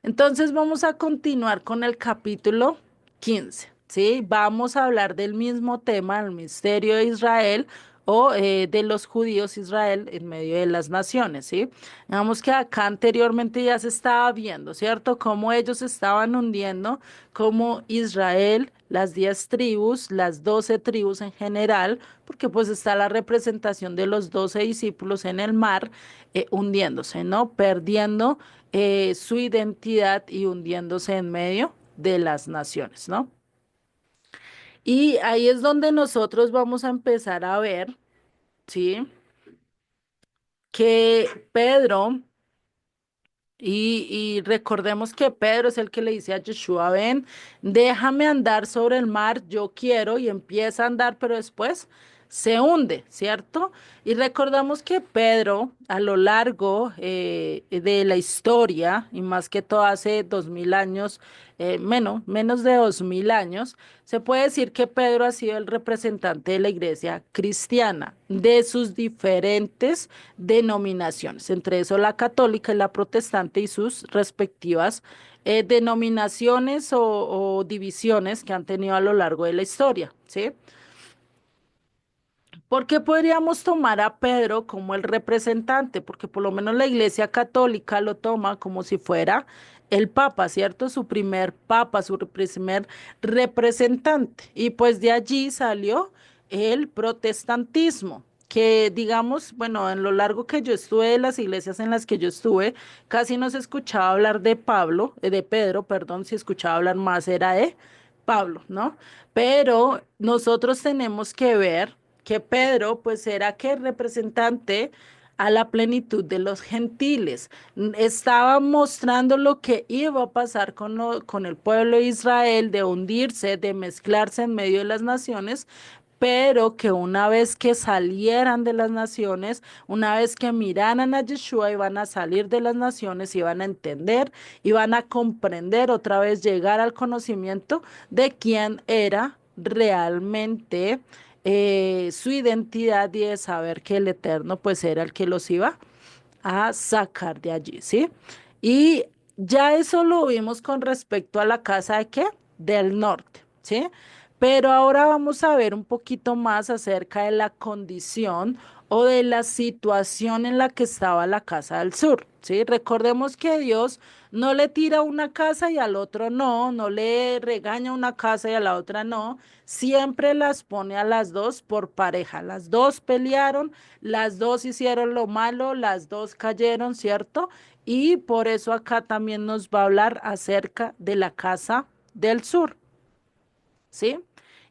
Entonces vamos a continuar con el capítulo 15, ¿sí? Vamos a hablar del mismo tema, el misterio de Israel o de los judíos Israel en medio de las naciones, ¿sí? Digamos que acá anteriormente ya se estaba viendo, ¿cierto? Cómo ellos estaban hundiendo, cómo Israel, las 10 tribus, las 12 tribus en general, porque pues está la representación de los 12 discípulos en el mar, hundiéndose, ¿no? Perdiendo su identidad y hundiéndose en medio de las naciones, ¿no? Y ahí es donde nosotros vamos a empezar a ver, ¿sí? Que Pedro, y recordemos que Pedro es el que le dice a Yeshua, ven, déjame andar sobre el mar, yo quiero, y empieza a andar, pero después se hunde, ¿cierto? Y recordamos que Pedro, a lo largo de la historia, y más que todo hace 2000 años, menos de 2000 años, se puede decir que Pedro ha sido el representante de la iglesia cristiana, de sus diferentes denominaciones, entre eso la católica y la protestante y sus respectivas denominaciones o divisiones que han tenido a lo largo de la historia, ¿sí? ¿Por qué podríamos tomar a Pedro como el representante? Porque por lo menos la Iglesia Católica lo toma como si fuera el Papa, ¿cierto? Su primer Papa, su primer representante. Y pues de allí salió el protestantismo, que digamos, bueno, en lo largo que yo estuve de las iglesias en las que yo estuve, casi no se escuchaba hablar de Pablo, de Pedro, perdón, si escuchaba hablar más era de Pablo, ¿no? Pero nosotros tenemos que ver que Pedro, pues era que representante a la plenitud de los gentiles. Estaba mostrando lo que iba a pasar con el pueblo de Israel, de hundirse, de mezclarse en medio de las naciones, pero que una vez que salieran de las naciones, una vez que miraran a Yeshua, iban a salir de las naciones, iban a entender, iban a comprender, otra vez llegar al conocimiento de quién era realmente su identidad y de saber que el Eterno pues era el que los iba a sacar de allí, ¿sí? Y ya eso lo vimos con respecto a la casa de qué? Del norte, ¿sí? Pero ahora vamos a ver un poquito más acerca de la condición o de la situación en la que estaba la casa del sur, ¿sí? Recordemos que Dios no le tira una casa y al otro no, no le regaña una casa y a la otra no, siempre las pone a las dos por pareja. Las dos pelearon, las dos hicieron lo malo, las dos cayeron, ¿cierto? Y por eso acá también nos va a hablar acerca de la casa del sur, ¿sí?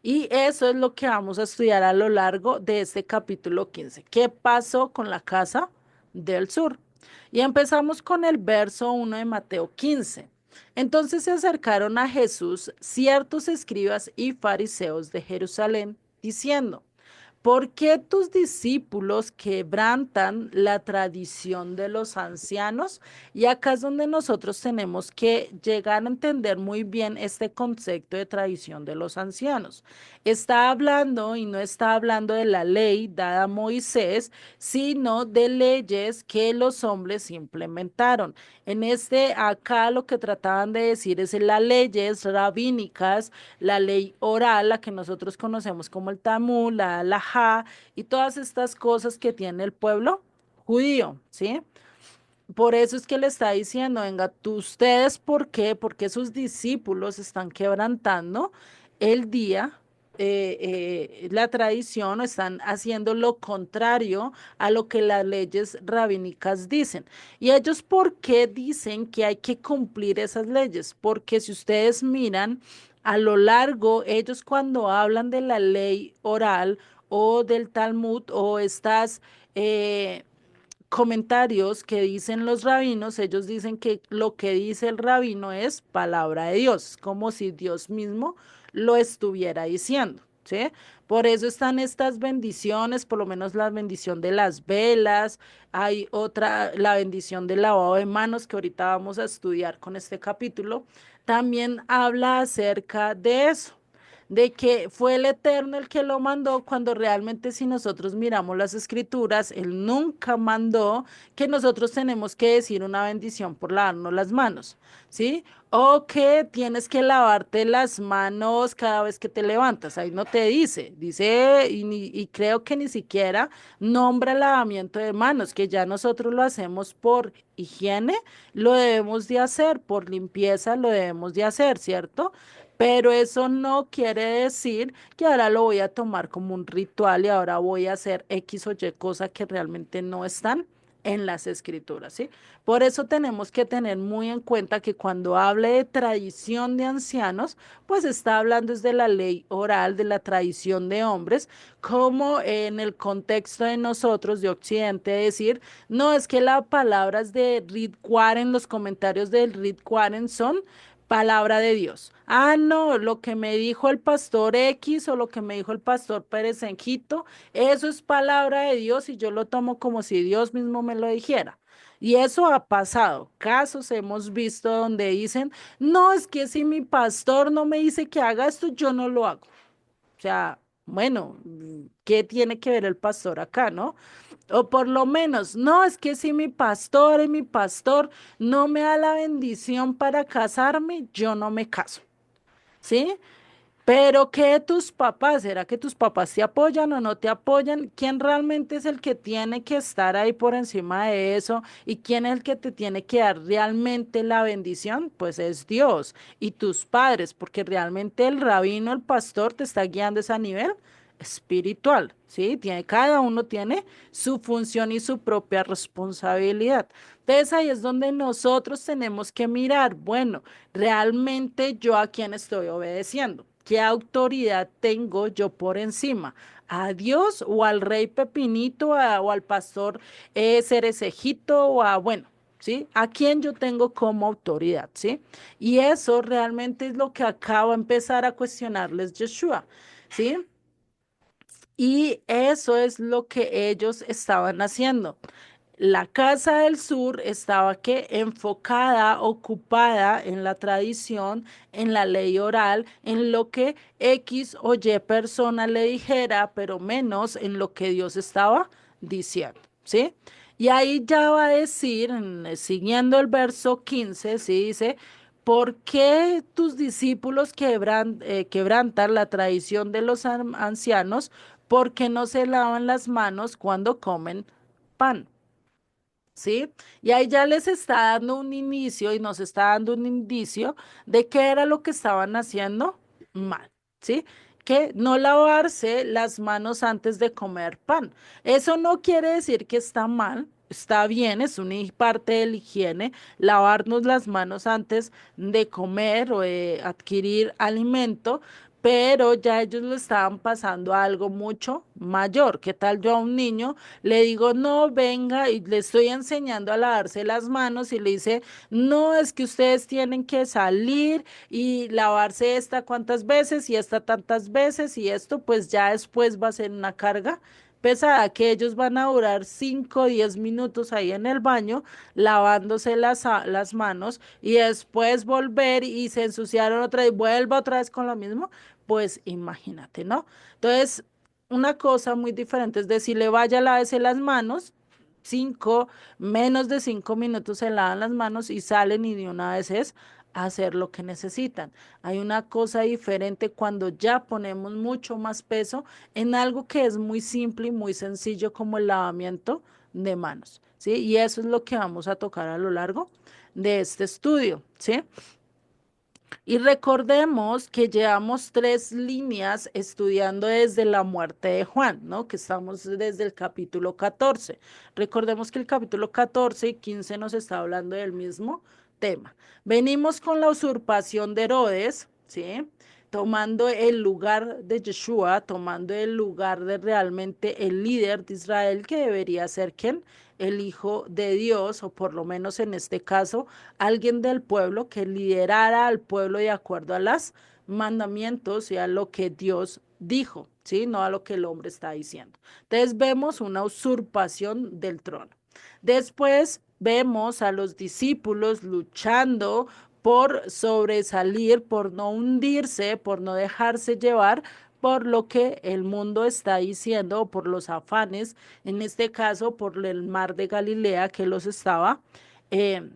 Y eso es lo que vamos a estudiar a lo largo de este capítulo 15. ¿Qué pasó con la casa del sur? Y empezamos con el verso 1 de Mateo 15. Entonces se acercaron a Jesús ciertos escribas y fariseos de Jerusalén, diciendo, ¿por qué tus discípulos quebrantan la tradición de los ancianos? Y acá es donde nosotros tenemos que llegar a entender muy bien este concepto de tradición de los ancianos. Está hablando y no está hablando de la ley dada a Moisés, sino de leyes que los hombres implementaron. En este acá lo que trataban de decir es las leyes rabínicas, la ley oral, la que nosotros conocemos como el Talmud, la halajá y todas estas cosas que tiene el pueblo judío, ¿sí? Por eso es que le está diciendo, venga, ustedes, ¿por qué? Porque sus discípulos están quebrantando el día, la tradición, o están haciendo lo contrario a lo que las leyes rabínicas dicen. ¿Y ellos por qué dicen que hay que cumplir esas leyes? Porque si ustedes miran a lo largo, ellos cuando hablan de la ley oral o del Talmud o estas... comentarios que dicen los rabinos, ellos dicen que lo que dice el rabino es palabra de Dios, como si Dios mismo lo estuviera diciendo, ¿sí? Por eso están estas bendiciones, por lo menos la bendición de las velas, hay otra, la bendición del lavado de manos que ahorita vamos a estudiar con este capítulo, también habla acerca de eso de que fue el Eterno el que lo mandó, cuando realmente si nosotros miramos las escrituras, Él nunca mandó que nosotros tenemos que decir una bendición por lavarnos las manos, ¿sí? O que tienes que lavarte las manos cada vez que te levantas. Ahí no te dice, dice, y creo que ni siquiera nombra el lavamiento de manos, que ya nosotros lo hacemos por higiene, lo debemos de hacer, por limpieza lo debemos de hacer, ¿cierto? Pero eso no quiere decir que ahora lo voy a tomar como un ritual y ahora voy a hacer X o Y cosas que realmente no están en las escrituras, ¿sí? Por eso tenemos que tener muy en cuenta que cuando hable de tradición de ancianos, pues está hablando desde la ley oral, de la tradición de hombres, como en el contexto de nosotros de Occidente, decir, no, es que las palabras de Reed Warren, los comentarios del Reed Warren son palabra de Dios. Ah, no, lo que me dijo el pastor X o lo que me dijo el pastor Pérez Enjito, eso es palabra de Dios y yo lo tomo como si Dios mismo me lo dijera. Y eso ha pasado. Casos hemos visto donde dicen, no, es que si mi pastor no me dice que haga esto, yo no lo hago. O sea, bueno, ¿qué tiene que ver el pastor acá, no? O por lo menos, no, es que si mi pastor y mi pastor no me da la bendición para casarme, yo no me caso, ¿sí? Pero ¿qué tus papás? ¿Será que tus papás te apoyan o no te apoyan? ¿Quién realmente es el que tiene que estar ahí por encima de eso? ¿Y quién es el que te tiene que dar realmente la bendición? Pues es Dios y tus padres, porque realmente el rabino, el pastor, te está guiando a ese nivel espiritual, ¿sí? Cada uno tiene su función y su propia responsabilidad. Entonces ahí es donde nosotros tenemos que mirar, bueno, realmente yo a quién estoy obedeciendo. ¿Qué autoridad tengo yo por encima? ¿A Dios o al rey Pepinito o al pastor Cerecejito o a, bueno, ¿sí? ¿A quién yo tengo como autoridad? ¿Sí? Y eso realmente es lo que acaba de empezar a cuestionarles Yeshua, ¿sí? Y eso es lo que ellos estaban haciendo. La Casa del Sur estaba que enfocada, ocupada en la tradición, en la ley oral, en lo que X o Y persona le dijera, pero menos en lo que Dios estaba diciendo, ¿sí? Y ahí ya va a decir, siguiendo el verso 15, ¿sí? Dice, ¿por qué tus discípulos quebrantan la tradición de los ancianos? Porque no se lavan las manos cuando comen pan. ¿Sí? Y ahí ya les está dando un inicio y nos está dando un indicio de qué era lo que estaban haciendo mal, ¿sí? Que no lavarse las manos antes de comer pan. Eso no quiere decir que está mal, está bien, es una parte de la higiene, lavarnos las manos antes de comer o de adquirir alimento, pero ya ellos lo estaban pasando a algo mucho mayor. ¿Qué tal yo a un niño le digo, no, venga, y le estoy enseñando a lavarse las manos y le dice, no, es que ustedes tienen que salir y lavarse esta cuantas veces y esta tantas veces y esto pues ya después va a ser una carga pesada que ellos van a durar 5 o 10 minutos ahí en el baño lavándose las manos y después volver y se ensuciaron otra y vuelva otra vez con lo mismo, pues imagínate, ¿no? Entonces, una cosa muy diferente es decirle, vaya, lávese las manos, 5, menos de 5 minutos se lavan las manos y salen y de una vez es hacer lo que necesitan. Hay una cosa diferente cuando ya ponemos mucho más peso en algo que es muy simple y muy sencillo como el lavamiento de manos, ¿sí? Y eso es lo que vamos a tocar a lo largo de este estudio, ¿sí? Y recordemos que llevamos 3 líneas estudiando desde la muerte de Juan, ¿no? Que estamos desde el capítulo 14. Recordemos que el capítulo 14 y 15 nos está hablando del mismo tema. Venimos con la usurpación de Herodes, ¿sí? Tomando el lugar de Yeshua, tomando el lugar de realmente el líder de Israel, que debería ser ¿quién? El Hijo de Dios, o por lo menos en este caso, alguien del pueblo que liderara al pueblo de acuerdo a los mandamientos y a lo que Dios dijo, ¿sí? No a lo que el hombre está diciendo. Entonces vemos una usurpación del trono. Después vemos a los discípulos luchando por sobresalir, por no hundirse, por no dejarse llevar por lo que el mundo está diciendo, o por los afanes, en este caso por el mar de Galilea que los estaba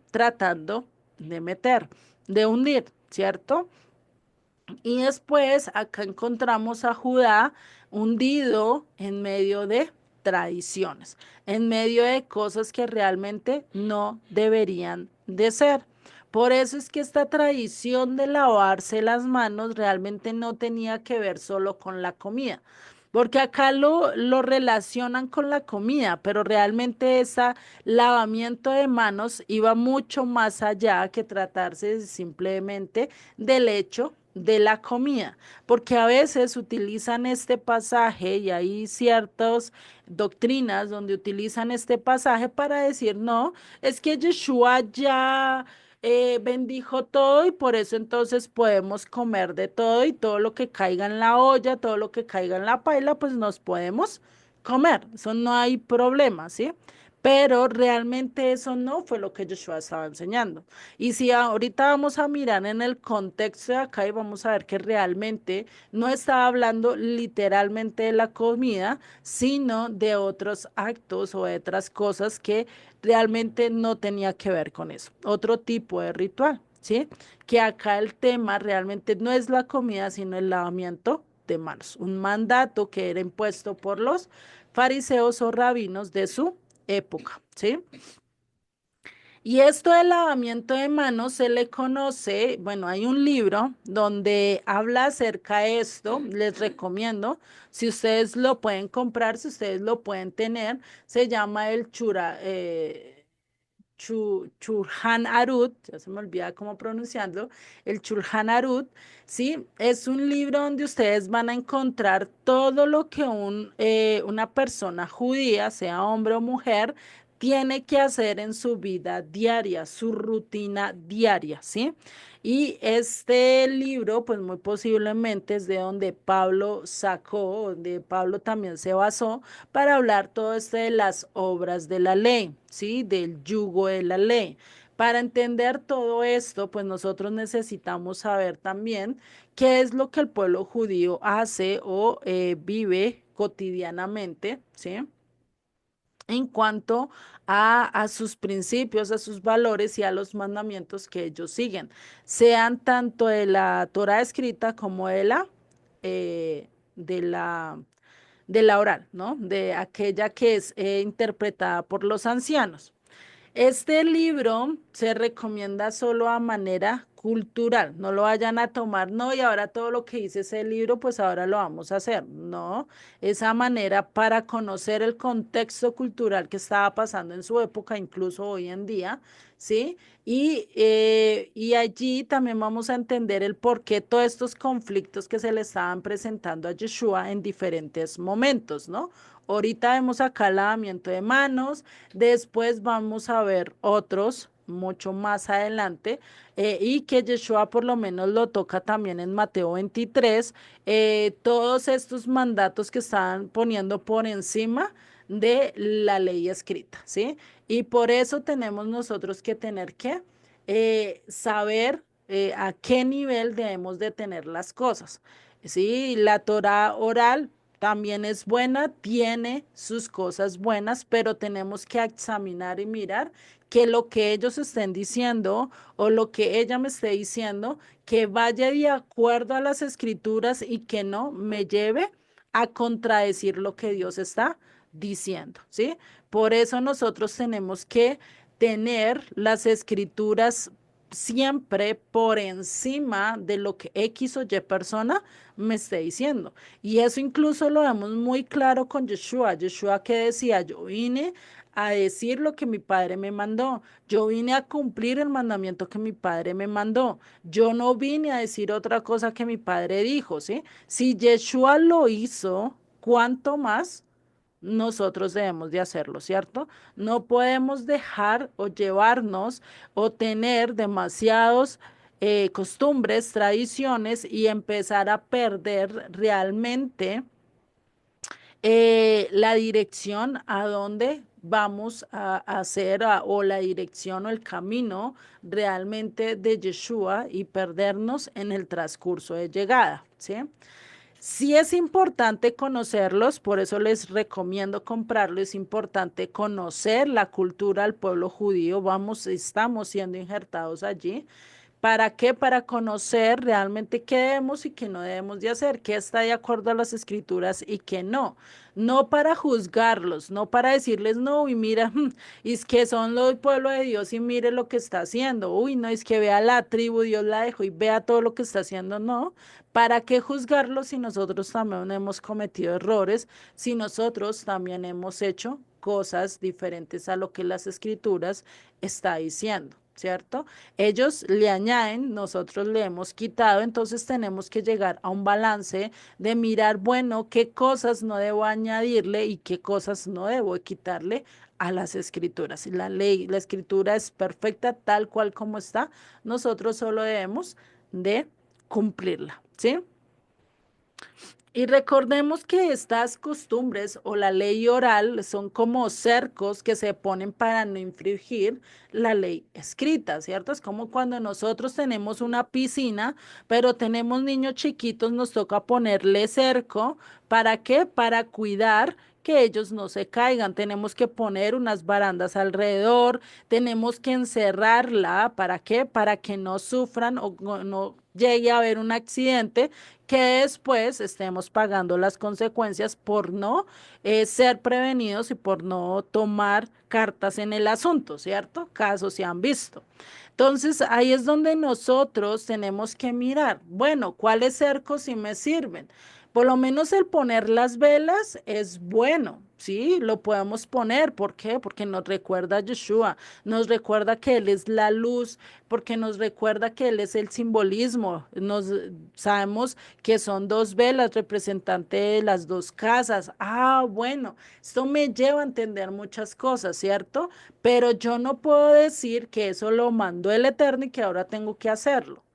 tratando de meter, de hundir, ¿cierto? Y después acá encontramos a Judá hundido en medio de tradiciones, en medio de cosas que realmente no deberían de ser. Por eso es que esta tradición de lavarse las manos realmente no tenía que ver solo con la comida, porque acá lo relacionan con la comida, pero realmente ese lavamiento de manos iba mucho más allá que tratarse simplemente del hecho de la comida, porque a veces utilizan este pasaje y hay ciertas doctrinas donde utilizan este pasaje para decir, no, es que Yeshua ya bendijo todo y por eso entonces podemos comer de todo y todo lo que caiga en la olla, todo lo que caiga en la paila, pues nos podemos comer, eso no hay problema, ¿sí? Pero realmente eso no fue lo que Joshua estaba enseñando. Y si ahorita vamos a mirar en el contexto de acá y vamos a ver que realmente no estaba hablando literalmente de la comida, sino de otros actos o de otras cosas que realmente no tenía que ver con eso. Otro tipo de ritual, ¿sí? Que acá el tema realmente no es la comida, sino el lavamiento de manos. Un mandato que era impuesto por los fariseos o rabinos de su época, ¿sí? Y esto del lavamiento de manos se le conoce, bueno, hay un libro donde habla acerca de esto, les recomiendo, si ustedes lo pueden comprar, si ustedes lo pueden tener, se llama el Chulhan Arut, ya se me olvida cómo pronunciarlo, el Chulhan Arut, ¿sí? Es un libro donde ustedes van a encontrar todo lo que una persona judía, sea hombre o mujer, tiene que hacer en su vida diaria, su rutina diaria, ¿sí? Y este libro, pues muy posiblemente es de donde Pablo sacó, donde Pablo también se basó para hablar todo esto de las obras de la ley, ¿sí? Del yugo de la ley. Para entender todo esto, pues nosotros necesitamos saber también qué es lo que el pueblo judío hace o vive cotidianamente, ¿sí? En cuanto a sus principios, a sus valores y a los mandamientos que ellos siguen, sean tanto de la Torah escrita como eh, de la, de la oral, ¿no? De aquella que es interpretada por los ancianos. Este libro se recomienda solo a manera cultural, no lo vayan a tomar, no, y ahora todo lo que dice ese libro, pues ahora lo vamos a hacer, no, esa manera para conocer el contexto cultural que estaba pasando en su época, incluso hoy en día, ¿sí? Y allí también vamos a entender el por qué todos estos conflictos que se le estaban presentando a Yeshua en diferentes momentos, ¿no? Ahorita vemos acá el lavamiento de manos. Después vamos a ver otros mucho más adelante y que Yeshua por lo menos lo toca también en Mateo 23, todos estos mandatos que estaban poniendo por encima de la ley escrita, ¿sí? Y por eso tenemos nosotros que tener que saber a qué nivel debemos de tener las cosas. Sí, la Torah oral también es buena, tiene sus cosas buenas, pero tenemos que examinar y mirar que lo que ellos estén diciendo o lo que ella me esté diciendo, que vaya de acuerdo a las escrituras y que no me lleve a contradecir lo que Dios está diciendo, ¿sí? Por eso nosotros tenemos que tener las escrituras siempre por encima de lo que X o Y persona me esté diciendo. Y eso incluso lo vemos muy claro con Yeshua. Yeshua que decía, yo vine a decir lo que mi padre me mandó. Yo vine a cumplir el mandamiento que mi padre me mandó. Yo no vine a decir otra cosa que mi padre dijo, ¿sí? Si Yeshua lo hizo, ¿cuánto más? Nosotros debemos de hacerlo, ¿cierto? No podemos dejar o llevarnos o tener demasiados costumbres, tradiciones y empezar a perder realmente la dirección a donde vamos a hacer o la dirección o el camino realmente de Yeshua y perdernos en el transcurso de llegada, ¿sí? Sí es importante conocerlos, por eso les recomiendo comprarlo. Es importante conocer la cultura del pueblo judío. Estamos siendo injertados allí. ¿Para qué? Para conocer realmente qué debemos y qué no debemos de hacer, qué está de acuerdo a las escrituras y qué no. No para juzgarlos, no para decirles no, y mira, es que son los pueblo de Dios y mire lo que está haciendo. Uy, no, es que vea la tribu, Dios la dejó y vea todo lo que está haciendo. No, ¿para qué juzgarlos si nosotros también hemos cometido errores, si nosotros también hemos hecho cosas diferentes a lo que las escrituras está diciendo? ¿Cierto? Ellos le añaden, nosotros le hemos quitado, entonces tenemos que llegar a un balance de mirar, bueno, qué cosas no debo añadirle y qué cosas no debo quitarle a las escrituras. Y la ley, la escritura es perfecta tal cual como está, nosotros solo debemos de cumplirla, ¿sí? Y recordemos que estas costumbres o la ley oral son como cercos que se ponen para no infringir la ley escrita, ¿cierto? Es como cuando nosotros tenemos una piscina, pero tenemos niños chiquitos, nos toca ponerle cerco. ¿Para qué? Para cuidar que ellos no se caigan. Tenemos que poner unas barandas alrededor, tenemos que encerrarla. ¿Para qué? Para que no sufran o no llegue a haber un accidente que después estemos pagando las consecuencias por no ser prevenidos y por no tomar cartas en el asunto, ¿cierto? Casos se han visto. Entonces, ahí es donde nosotros tenemos que mirar, bueno, ¿cuáles cercos sí me sirven? Por lo menos el poner las velas es bueno, ¿sí? Lo podemos poner. ¿Por qué? Porque nos recuerda a Yeshua, nos recuerda que Él es la luz, porque nos recuerda que Él es el simbolismo. Sabemos que son dos velas representantes de las dos casas. Ah, bueno, esto me lleva a entender muchas cosas, ¿cierto? Pero yo no puedo decir que eso lo mandó el Eterno y que ahora tengo que hacerlo.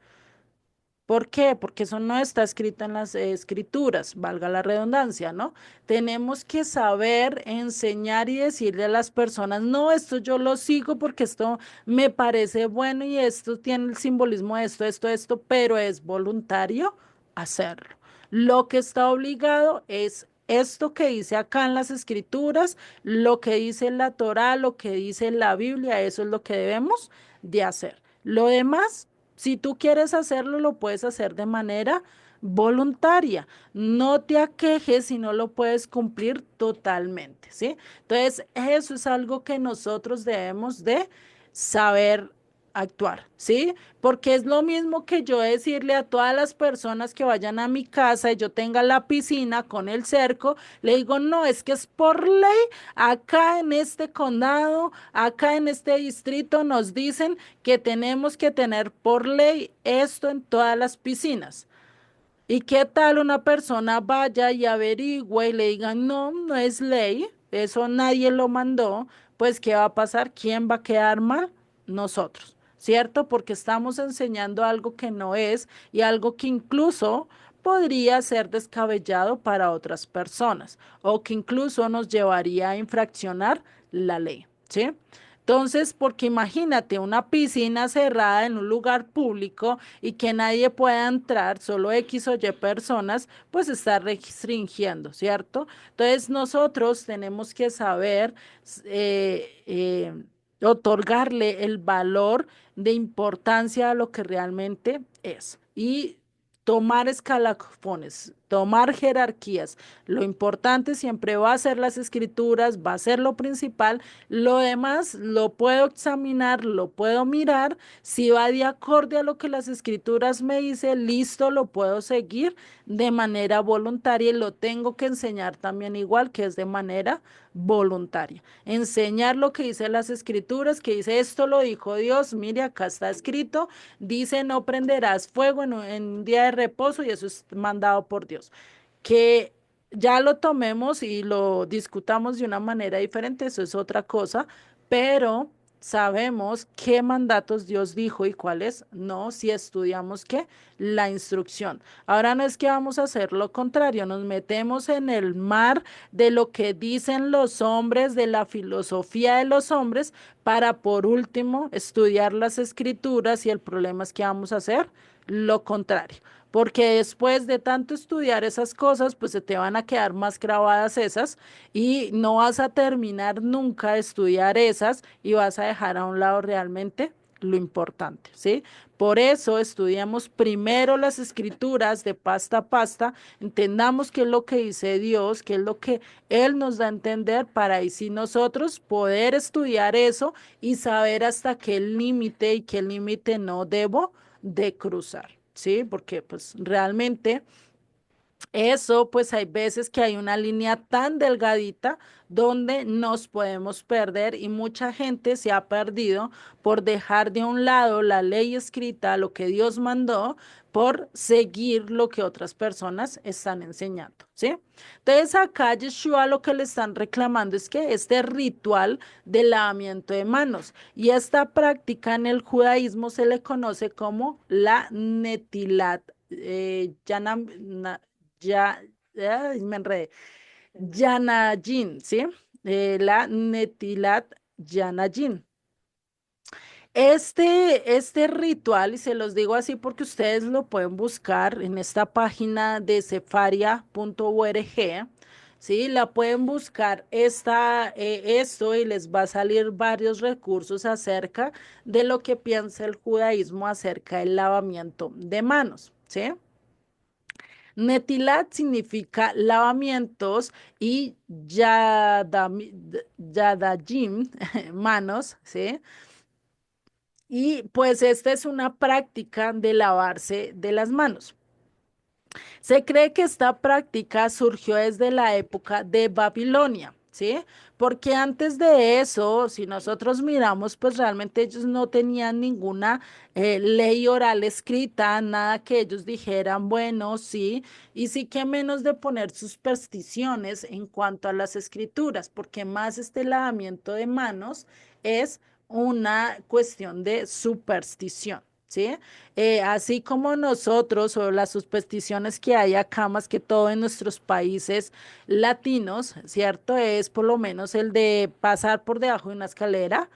¿Por qué? Porque eso no está escrito en las escrituras, valga la redundancia, ¿no? Tenemos que saber enseñar y decirle a las personas, no, esto yo lo sigo porque esto me parece bueno y esto tiene el simbolismo de esto, pero es voluntario hacerlo. Lo que está obligado es esto que dice acá en las escrituras, lo que dice la Torá, lo que dice la Biblia, eso es lo que debemos de hacer. Lo demás, si tú quieres hacerlo, lo puedes hacer de manera voluntaria. No te aquejes si no lo puedes cumplir totalmente, ¿sí? Entonces, eso es algo que nosotros debemos de saber actuar, ¿sí? Porque es lo mismo que yo decirle a todas las personas que vayan a mi casa y yo tenga la piscina con el cerco, le digo, no, es que es por ley, acá en este condado, acá en este distrito nos dicen que tenemos que tener por ley esto en todas las piscinas. ¿Y qué tal una persona vaya y averigüe y le digan, no, no es ley, eso nadie lo mandó? Pues, ¿qué va a pasar? ¿Quién va a quedar mal? Nosotros, ¿cierto? Porque estamos enseñando algo que no es y algo que incluso podría ser descabellado para otras personas o que incluso nos llevaría a infraccionar la ley, ¿sí? Entonces, porque imagínate una piscina cerrada en un lugar público y que nadie pueda entrar, solo X o Y personas, pues está restringiendo, ¿cierto? Entonces, nosotros tenemos que saber otorgarle el valor de importancia a lo que realmente es y tomar escalafones, tomar jerarquías. Lo importante siempre va a ser las escrituras, va a ser lo principal. Lo demás lo puedo examinar, lo puedo mirar. Si va de acorde a lo que las escrituras me dicen, listo, lo puedo seguir de manera voluntaria y lo tengo que enseñar también igual que es de manera voluntaria. Enseñar lo que dice las escrituras, que dice esto lo dijo Dios, mire, acá está escrito, dice no prenderás fuego en un día de reposo y eso es mandado por Dios. Que ya lo tomemos y lo discutamos de una manera diferente, eso es otra cosa, pero sabemos qué mandatos Dios dijo y cuáles no, si estudiamos qué, la instrucción. Ahora no es que vamos a hacer lo contrario, nos metemos en el mar de lo que dicen los hombres, de la filosofía de los hombres, para por último estudiar las escrituras y el problema es que vamos a hacer lo contrario. Porque después de tanto estudiar esas cosas, pues se te van a quedar más grabadas esas y no vas a terminar nunca de estudiar esas y vas a dejar a un lado realmente lo importante, ¿sí? Por eso estudiamos primero las escrituras de pasta a pasta, entendamos qué es lo que dice Dios, qué es lo que Él nos da a entender para ahí sí nosotros poder estudiar eso y saber hasta qué límite y qué límite no debo de cruzar, ¿sí? Porque pues realmente eso, pues hay veces que hay una línea tan delgadita donde nos podemos perder y mucha gente se ha perdido por dejar de un lado la ley escrita, lo que Dios mandó, por seguir lo que otras personas están enseñando, ¿sí? Entonces acá Yeshua lo que le están reclamando es que este ritual de lavamiento de manos y esta práctica en el judaísmo se le conoce como la netilat. Ya, ay, me enredé. Yanajin, ¿sí? La Netilat Yanajin. Este ritual, y se los digo así porque ustedes lo pueden buscar en esta página de cefaria.org, ¿sí? La pueden buscar esto y les va a salir varios recursos acerca de lo que piensa el judaísmo acerca del lavamiento de manos, ¿sí? Netilat significa lavamientos y yadajim, manos, ¿sí? Y pues esta es una práctica de lavarse de las manos. Se cree que esta práctica surgió desde la época de Babilonia, ¿sí? Porque antes de eso, si nosotros miramos, pues realmente ellos no tenían ninguna ley oral escrita, nada que ellos dijeran, bueno, sí, y sí que menos de poner supersticiones en cuanto a las escrituras, porque más este lavamiento de manos es una cuestión de superstición. ¿Sí? Así como nosotros o las supersticiones que hay acá, más que todo en nuestros países latinos, ¿cierto? Es por lo menos el de pasar por debajo de una escalera,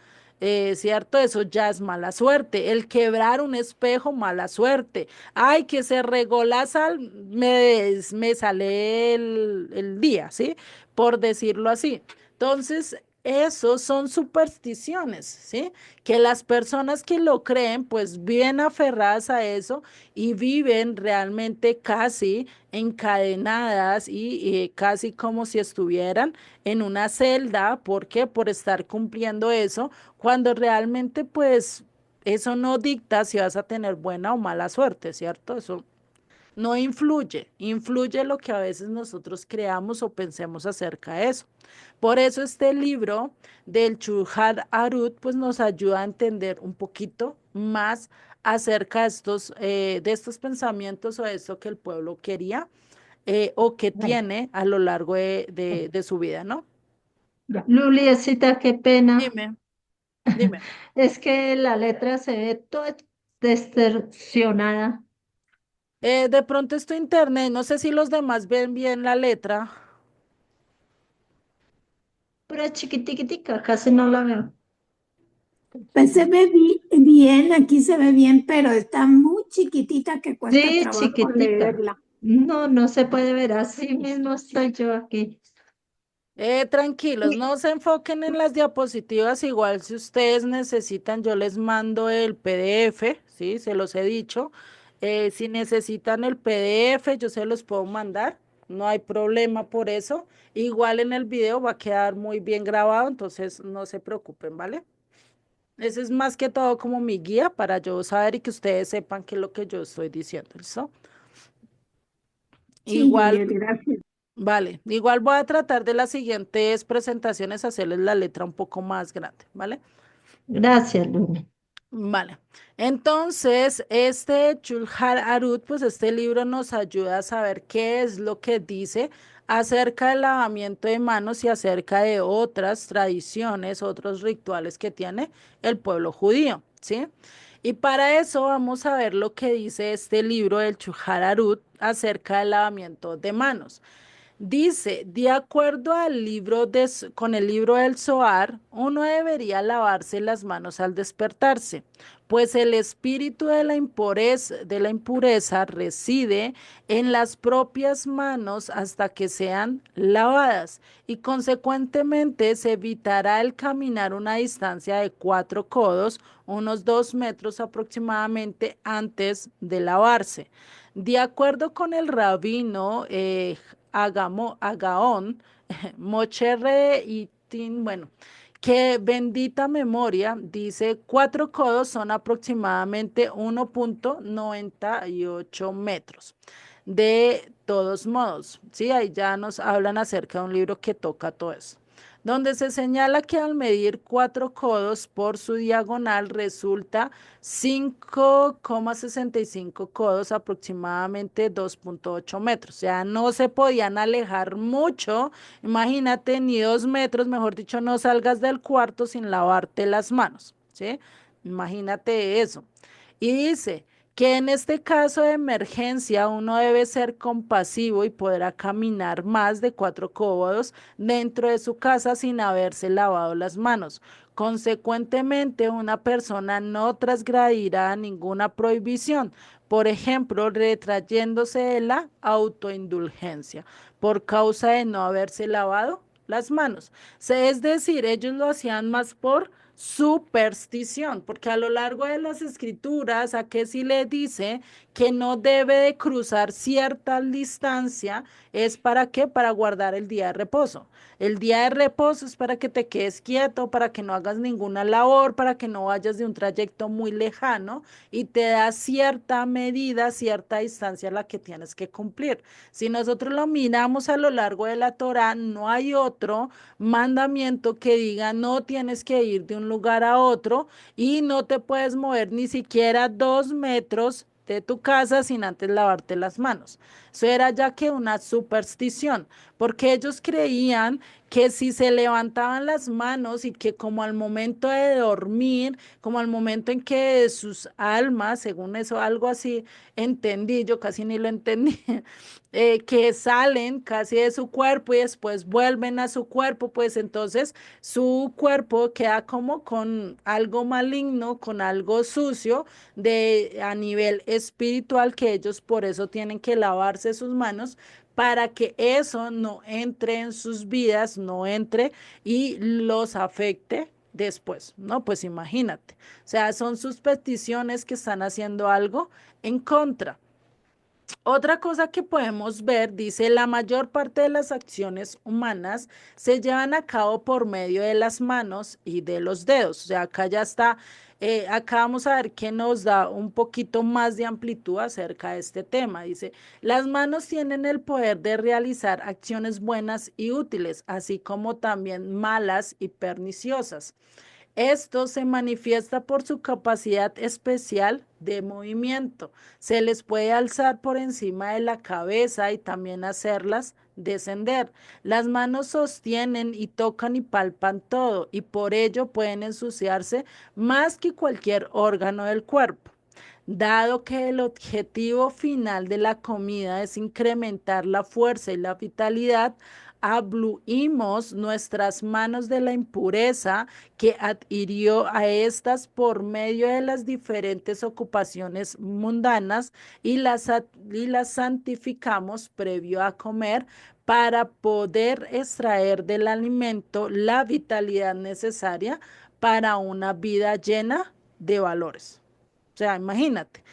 ¿cierto? Eso ya es mala suerte. El quebrar un espejo, mala suerte. Ay, que se regó la sal, me sale el día, ¿sí? Por decirlo así. Entonces, esos son supersticiones, ¿sí? Que las personas que lo creen, pues viven aferradas a eso y viven realmente casi encadenadas y casi como si estuvieran en una celda. ¿Por qué? Por estar cumpliendo eso, cuando realmente pues eso no dicta si vas a tener buena o mala suerte, ¿cierto? Eso no influye, influye lo que a veces nosotros creamos o pensemos acerca de eso. Por eso este libro del Shulchan Aruch pues nos ayuda a entender un poquito más acerca de estos pensamientos o de esto que el pueblo quería o que Ay, tiene a lo largo de su vida, ¿no? ya. Luliecita, qué pena. Dime, dime. Es que la letra se ve toda distorsionada, De pronto esto internet, no sé si los demás ven bien la letra. pero chiquitiquitica, casi no la veo. Pues se ve bien, aquí se ve bien, pero está muy chiquitita que cuesta Sí, trabajo chiquitica. leerla. No, no se puede ver. Así mismo estoy yo aquí. Tranquilos, no se enfoquen en las diapositivas, igual si ustedes necesitan, yo les mando el PDF, ¿sí? Se los he dicho. Si necesitan el PDF, yo se los puedo mandar, no hay problema por eso. Igual en el video va a quedar muy bien grabado, entonces no se preocupen, ¿vale? Ese es más que todo como mi guía para yo saber y que ustedes sepan qué es lo que yo estoy diciendo, ¿listo? Sí, Igual, Juliet, gracias. vale, igual voy a tratar de las siguientes presentaciones hacerles la letra un poco más grande, ¿vale? Gracias, Luna. Vale. Entonces, este Chulhar Arut, pues este libro nos ayuda a saber qué es lo que dice acerca del lavamiento de manos y acerca de otras tradiciones, otros rituales que tiene el pueblo judío, ¿sí? Y para eso vamos a ver lo que dice este libro del Shulchan Aruch acerca del lavamiento de manos. Dice, de acuerdo al libro con el libro del Zohar, uno debería lavarse las manos al despertarse, pues el espíritu de la impureza reside en las propias manos hasta que sean lavadas y consecuentemente se evitará el caminar una distancia de 4 codos, unos 2 metros aproximadamente antes de lavarse. De acuerdo con el rabino Agaón, Mocherre y Tin, bueno, que bendita memoria, dice 4 codos son aproximadamente 1,98 metros. De todos modos, sí, ahí ya nos hablan acerca de un libro que toca todo eso, donde se señala que al medir 4 codos por su diagonal resulta 5,65 codos, aproximadamente 2,8 metros. O sea, no se podían alejar mucho. Imagínate, ni 2 metros, mejor dicho, no salgas del cuarto sin lavarte las manos, ¿sí? Imagínate eso. Y dice que en este caso de emergencia uno debe ser compasivo y podrá caminar más de 4 codos dentro de su casa sin haberse lavado las manos. Consecuentemente, una persona no transgredirá ninguna prohibición, por ejemplo, retrayéndose de la autoindulgencia por causa de no haberse lavado las manos. Es decir, ellos lo hacían más por superstición, porque a lo largo de las escrituras, a que si le dice que no debe de cruzar cierta distancia, es para qué, para guardar el día de reposo. El día de reposo es para que te quedes quieto, para que no hagas ninguna labor, para que no vayas de un trayecto muy lejano y te da cierta medida, cierta distancia a la que tienes que cumplir. Si nosotros lo miramos a lo largo de la Torá, no hay otro mandamiento que diga no tienes que ir de un lugar a otro y no te puedes mover ni siquiera 2 metros de tu casa sin antes lavarte las manos. Eso era ya que una superstición, porque ellos creían que si se levantaban las manos y que como al momento de dormir, como al momento en que sus almas, según eso, algo así entendí, yo casi ni lo entendí, que salen casi de su cuerpo y después vuelven a su cuerpo, pues entonces su cuerpo queda como con algo maligno, con algo sucio a nivel espiritual, que ellos por eso tienen que lavarse sus manos para que eso no entre en sus vidas, no entre y los afecte después, ¿no? Pues imagínate, o sea, son sus peticiones que están haciendo algo en contra. Otra cosa que podemos ver, dice, la mayor parte de las acciones humanas se llevan a cabo por medio de las manos y de los dedos. O sea, acá ya está, acá vamos a ver que nos da un poquito más de amplitud acerca de este tema. Dice, las manos tienen el poder de realizar acciones buenas y útiles, así como también malas y perniciosas. Esto se manifiesta por su capacidad especial de movimiento. Se les puede alzar por encima de la cabeza y también hacerlas descender. Las manos sostienen y tocan y palpan todo y por ello pueden ensuciarse más que cualquier órgano del cuerpo. Dado que el objetivo final de la comida es incrementar la fuerza y la vitalidad, abluimos nuestras manos de la impureza que adhirió a estas por medio de las diferentes ocupaciones mundanas y las santificamos previo a comer para poder extraer del alimento la vitalidad necesaria para una vida llena de valores. O sea, imagínate.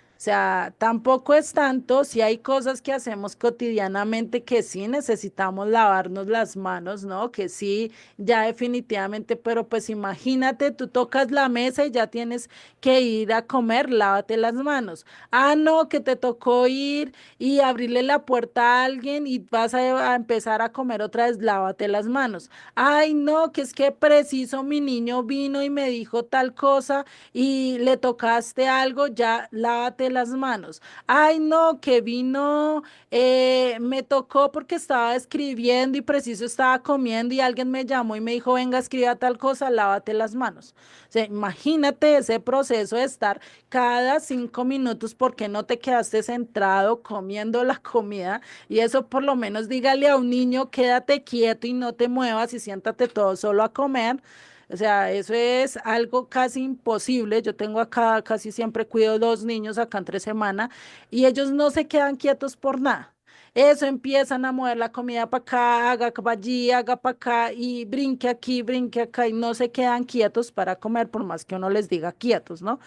O sea, tampoco es tanto si hay cosas que hacemos cotidianamente que sí necesitamos lavarnos las manos, ¿no? Que sí, ya definitivamente, pero pues imagínate, tú tocas la mesa y ya tienes que ir a comer, lávate las manos. Ah, no, que te tocó ir y abrirle la puerta a alguien y vas a empezar a comer otra vez, lávate las manos. Ay, no, que es que preciso mi niño vino y me dijo tal cosa y le tocaste algo, ya lávate lávate las manos. Ay, no, que vino, me tocó porque estaba escribiendo y preciso estaba comiendo y alguien me llamó y me dijo, venga, escriba tal cosa, lávate las manos. O sea, imagínate ese proceso de estar cada 5 minutos porque no te quedaste centrado comiendo la comida y eso por lo menos dígale a un niño, quédate quieto y no te muevas y siéntate todo solo a comer. O sea, eso es algo casi imposible. Yo tengo acá, casi siempre cuido 2 niños acá entre semana y ellos no se quedan quietos por nada. Eso empiezan a mover la comida para acá, haga para allí, haga para acá y brinque aquí, brinque acá y no se quedan quietos para comer por más que uno les diga quietos, ¿no?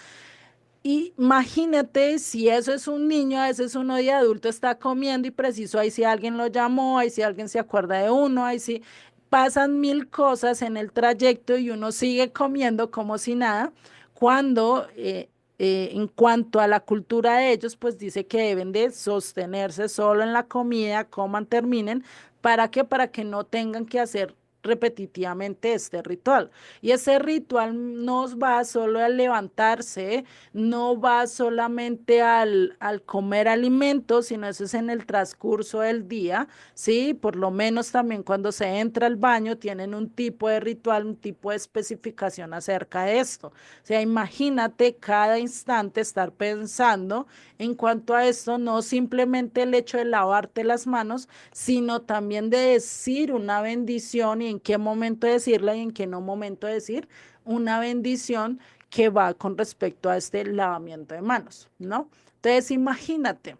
Y imagínate si eso es un niño, a veces uno de adulto está comiendo y preciso, ahí si alguien lo llamó, ahí si alguien se acuerda de uno, ahí si pasan mil cosas en el trayecto y uno sigue comiendo como si nada, cuando en cuanto a la cultura de ellos, pues dice que deben de sostenerse solo en la comida, coman, terminen, ¿para qué? Para que no tengan que hacer repetitivamente este ritual. Y ese ritual no va solo al levantarse, no va solamente al comer alimentos, sino eso es en el transcurso del día, ¿sí? Por lo menos también cuando se entra al baño tienen un tipo de ritual, un tipo de especificación acerca de esto. O sea, imagínate cada instante estar pensando en cuanto a esto, no simplemente el hecho de lavarte las manos, sino también de decir una bendición y en qué momento decirla y en qué no momento decir una bendición que va con respecto a este lavamiento de manos, ¿no? Entonces, imagínate.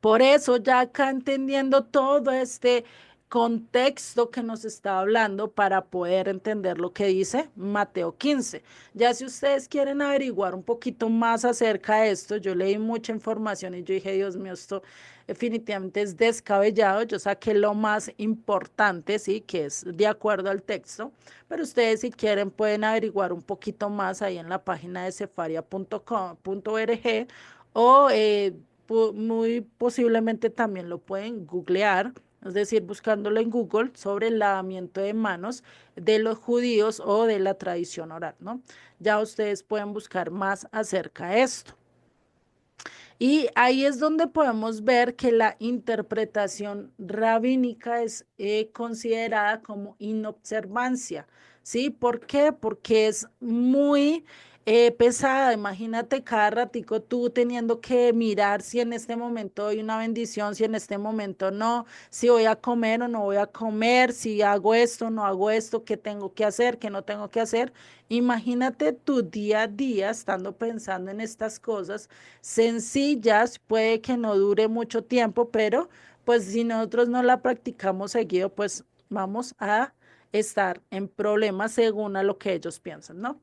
Por eso, ya acá entendiendo todo este contexto que nos está hablando para poder entender lo que dice Mateo 15. Ya si ustedes quieren averiguar un poquito más acerca de esto, yo leí mucha información y yo dije, Dios mío, esto definitivamente es descabellado. Yo saqué lo más importante, sí, que es de acuerdo al texto, pero ustedes si quieren pueden averiguar un poquito más ahí en la página de cefaria.com.org o muy posiblemente también lo pueden googlear, es decir, buscándolo en Google sobre el lavamiento de manos de los judíos o de la tradición oral, ¿no? Ya ustedes pueden buscar más acerca de esto. Y ahí es donde podemos ver que la interpretación rabínica es considerada como inobservancia, ¿sí? ¿Por qué? Porque es muy pesada. Imagínate cada ratico tú teniendo que mirar si en este momento hay una bendición, si en este momento no, si voy a comer o no voy a comer, si hago esto o no hago esto, qué tengo que hacer, qué no tengo que hacer. Imagínate tu día a día estando pensando en estas cosas sencillas, puede que no dure mucho tiempo, pero pues si nosotros no la practicamos seguido, pues vamos a estar en problemas según a lo que ellos piensan, ¿no?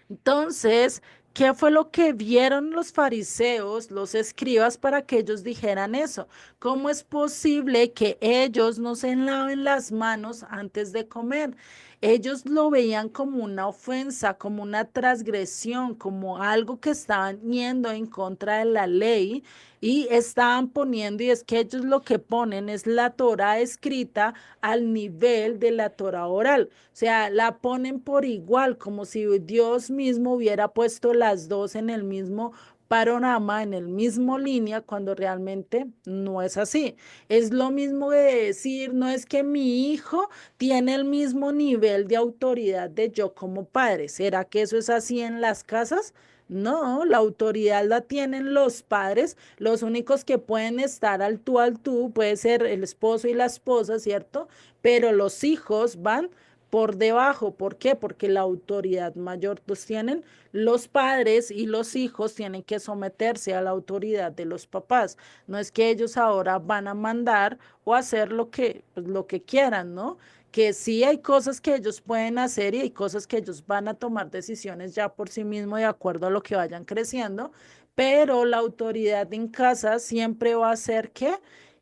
Entonces, ¿qué fue lo que vieron los fariseos, los escribas, para que ellos dijeran eso? ¿Cómo es posible que ellos no se laven las manos antes de comer? Ellos lo veían como una ofensa, como una transgresión, como algo que estaban yendo en contra de la ley y estaban poniendo, y es que ellos lo que ponen es la Torah escrita al nivel de la Torah oral. O sea, la ponen por igual, como si Dios mismo hubiera puesto las dos en el mismo panorama, en el mismo línea, cuando realmente no es así. Es lo mismo de decir, no es que mi hijo tiene el mismo nivel de autoridad de yo como padre. ¿Será que eso es así en las casas? No, la autoridad la tienen los padres, los únicos que pueden estar al tú, puede ser el esposo y la esposa, ¿cierto? Pero los hijos van por debajo. ¿Por qué? Porque la autoridad mayor los tienen los padres y los hijos tienen que someterse a la autoridad de los papás. No es que ellos ahora van a mandar o hacer lo que, pues, lo que quieran, ¿no? Que sí hay cosas que ellos pueden hacer y hay cosas que ellos van a tomar decisiones ya por sí mismos de acuerdo a lo que vayan creciendo, pero la autoridad en casa siempre va a ser que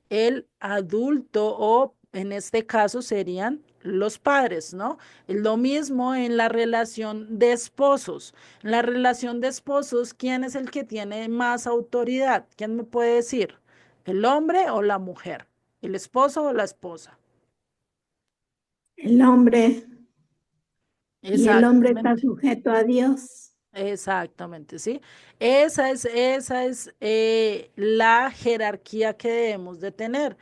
el adulto o en este caso serían los padres, ¿no? Lo mismo en la relación de esposos. En la relación de esposos, ¿quién es el que tiene más autoridad? ¿Quién me puede decir? ¿El hombre o la mujer? ¿El esposo o la esposa? El hombre, y el hombre está Exactamente. sujeto a Dios. Exactamente, ¿sí? Esa es la jerarquía que debemos de tener.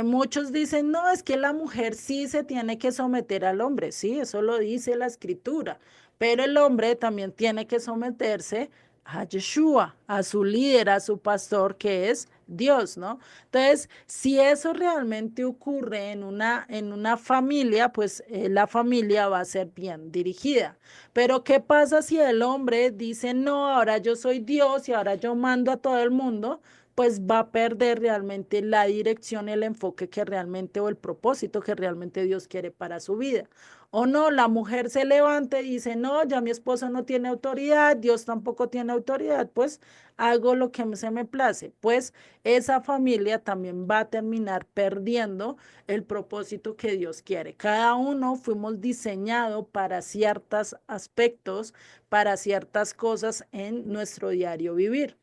Muchos dicen, no, es que la mujer sí se tiene que someter al hombre, sí, eso lo dice la escritura, pero el hombre también tiene que someterse a Yeshua, a su líder, a su pastor, que es Dios, ¿no? Entonces, si eso realmente ocurre en una familia, pues la familia va a ser bien dirigida. Pero ¿qué pasa si el hombre dice, no, ahora yo soy Dios y ahora yo mando a todo el mundo? Pues va a perder realmente la dirección, el enfoque que realmente o el propósito que realmente Dios quiere para su vida. O no, la mujer se levanta y dice, no, ya mi esposo no tiene autoridad, Dios tampoco tiene autoridad, pues hago lo que se me place. Pues esa familia también va a terminar perdiendo el propósito que Dios quiere. Cada uno fuimos diseñados para ciertos aspectos, para ciertas cosas en nuestro diario vivir.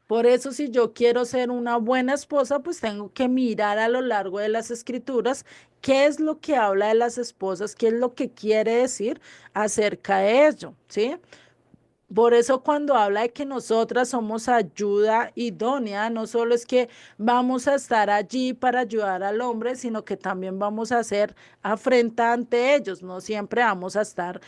Por eso, si yo quiero ser una buena esposa, pues tengo que mirar a lo largo de las escrituras qué es lo que habla de las esposas, qué es lo que quiere decir acerca de ello, ¿sí? Por eso cuando habla de que nosotras somos ayuda idónea, no solo es que vamos a estar allí para ayudar al hombre, sino que también vamos a ser afrenta ante ellos. No siempre vamos a estar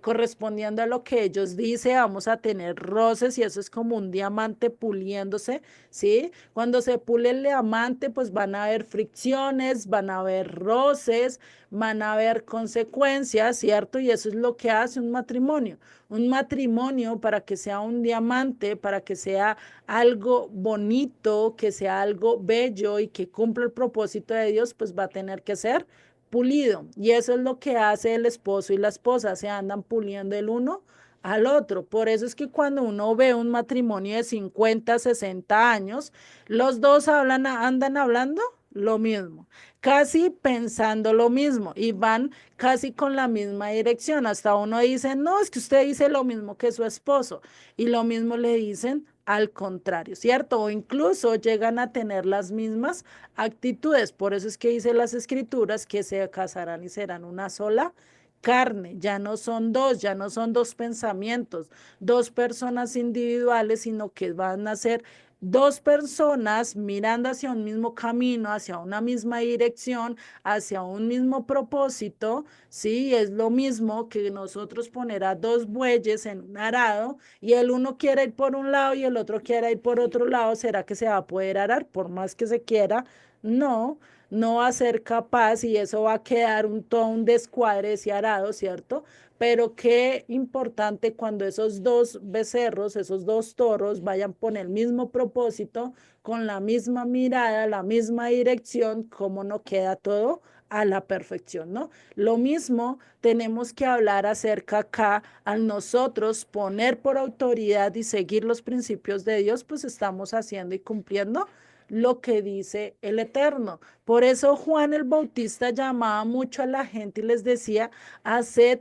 correspondiendo a lo que ellos dicen, vamos a tener roces y eso es como un diamante puliéndose, ¿sí? Cuando se pule el diamante, pues van a haber fricciones, van a haber roces, van a haber consecuencias, ¿cierto? Y eso es lo que hace un matrimonio. Un matrimonio para que sea un diamante, para que sea algo bonito, que sea algo bello y que cumpla el propósito de Dios, pues va a tener que ser pulido. Y eso es lo que hace el esposo y la esposa, se andan puliendo el uno al otro. Por eso es que cuando uno ve un matrimonio de 50, 60 años, los dos andan hablando lo mismo, casi pensando lo mismo y van casi con la misma dirección. Hasta uno dice, no, es que usted dice lo mismo que su esposo y lo mismo le dicen al contrario, ¿cierto? O incluso llegan a tener las mismas actitudes. Por eso es que dice las escrituras que se casarán y serán una sola carne, ya no son dos, ya no son dos pensamientos, dos personas individuales, sino que van a ser dos personas mirando hacia un mismo camino, hacia una misma dirección, hacia un mismo propósito, ¿sí? Es lo mismo que nosotros poner a dos bueyes en un arado y el uno quiere ir por un lado y el otro quiere ir por otro lado, ¿será que se va a poder arar? Por más que se quiera, no, no va a ser capaz y eso va a quedar todo un descuadre ese arado, ¿cierto? Pero qué importante cuando esos dos becerros, esos dos toros vayan por el mismo propósito, con la misma mirada, la misma dirección, cómo no queda todo a la perfección, ¿no? Lo mismo tenemos que hablar acerca acá, al nosotros poner por autoridad y seguir los principios de Dios, pues estamos haciendo y cumpliendo lo que dice el Eterno. Por eso Juan el Bautista llamaba mucho a la gente y les decía, haced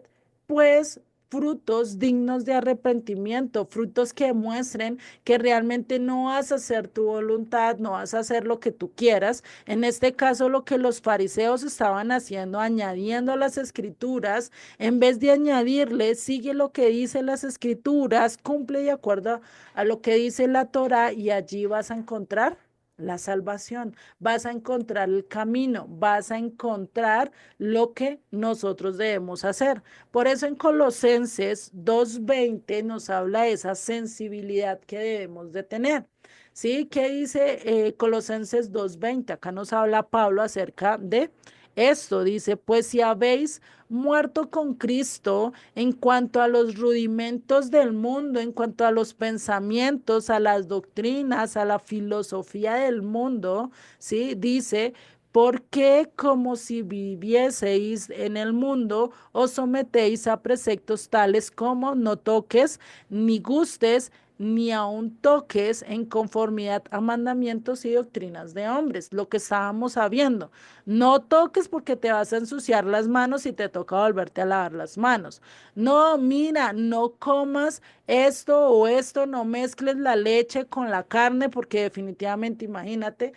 pues frutos dignos de arrepentimiento, frutos que muestren que realmente no vas a hacer tu voluntad, no vas a hacer lo que tú quieras. En este caso, lo que los fariseos estaban haciendo, añadiendo a las escrituras, en vez de añadirle, sigue lo que dice las escrituras, cumple de acuerdo a lo que dice la Torá y allí vas a encontrar la salvación, vas a encontrar el camino, vas a encontrar lo que nosotros debemos hacer. Por eso en Colosenses 2:20 nos habla de esa sensibilidad que debemos de tener. ¿Sí? ¿Qué dice Colosenses 2:20? Acá nos habla Pablo acerca de esto. Dice, pues si habéis muerto con Cristo en cuanto a los rudimentos del mundo, en cuanto a los pensamientos, a las doctrinas, a la filosofía del mundo, ¿sí? Dice, porque como si vivieseis en el mundo, os sometéis a preceptos tales como no toques, ni gustes, ni aun toques en conformidad a mandamientos y doctrinas de hombres, lo que estábamos sabiendo. No toques porque te vas a ensuciar las manos y te toca volverte a lavar las manos. No, mira, no comas esto o esto, no mezcles la leche con la carne porque definitivamente, imagínate,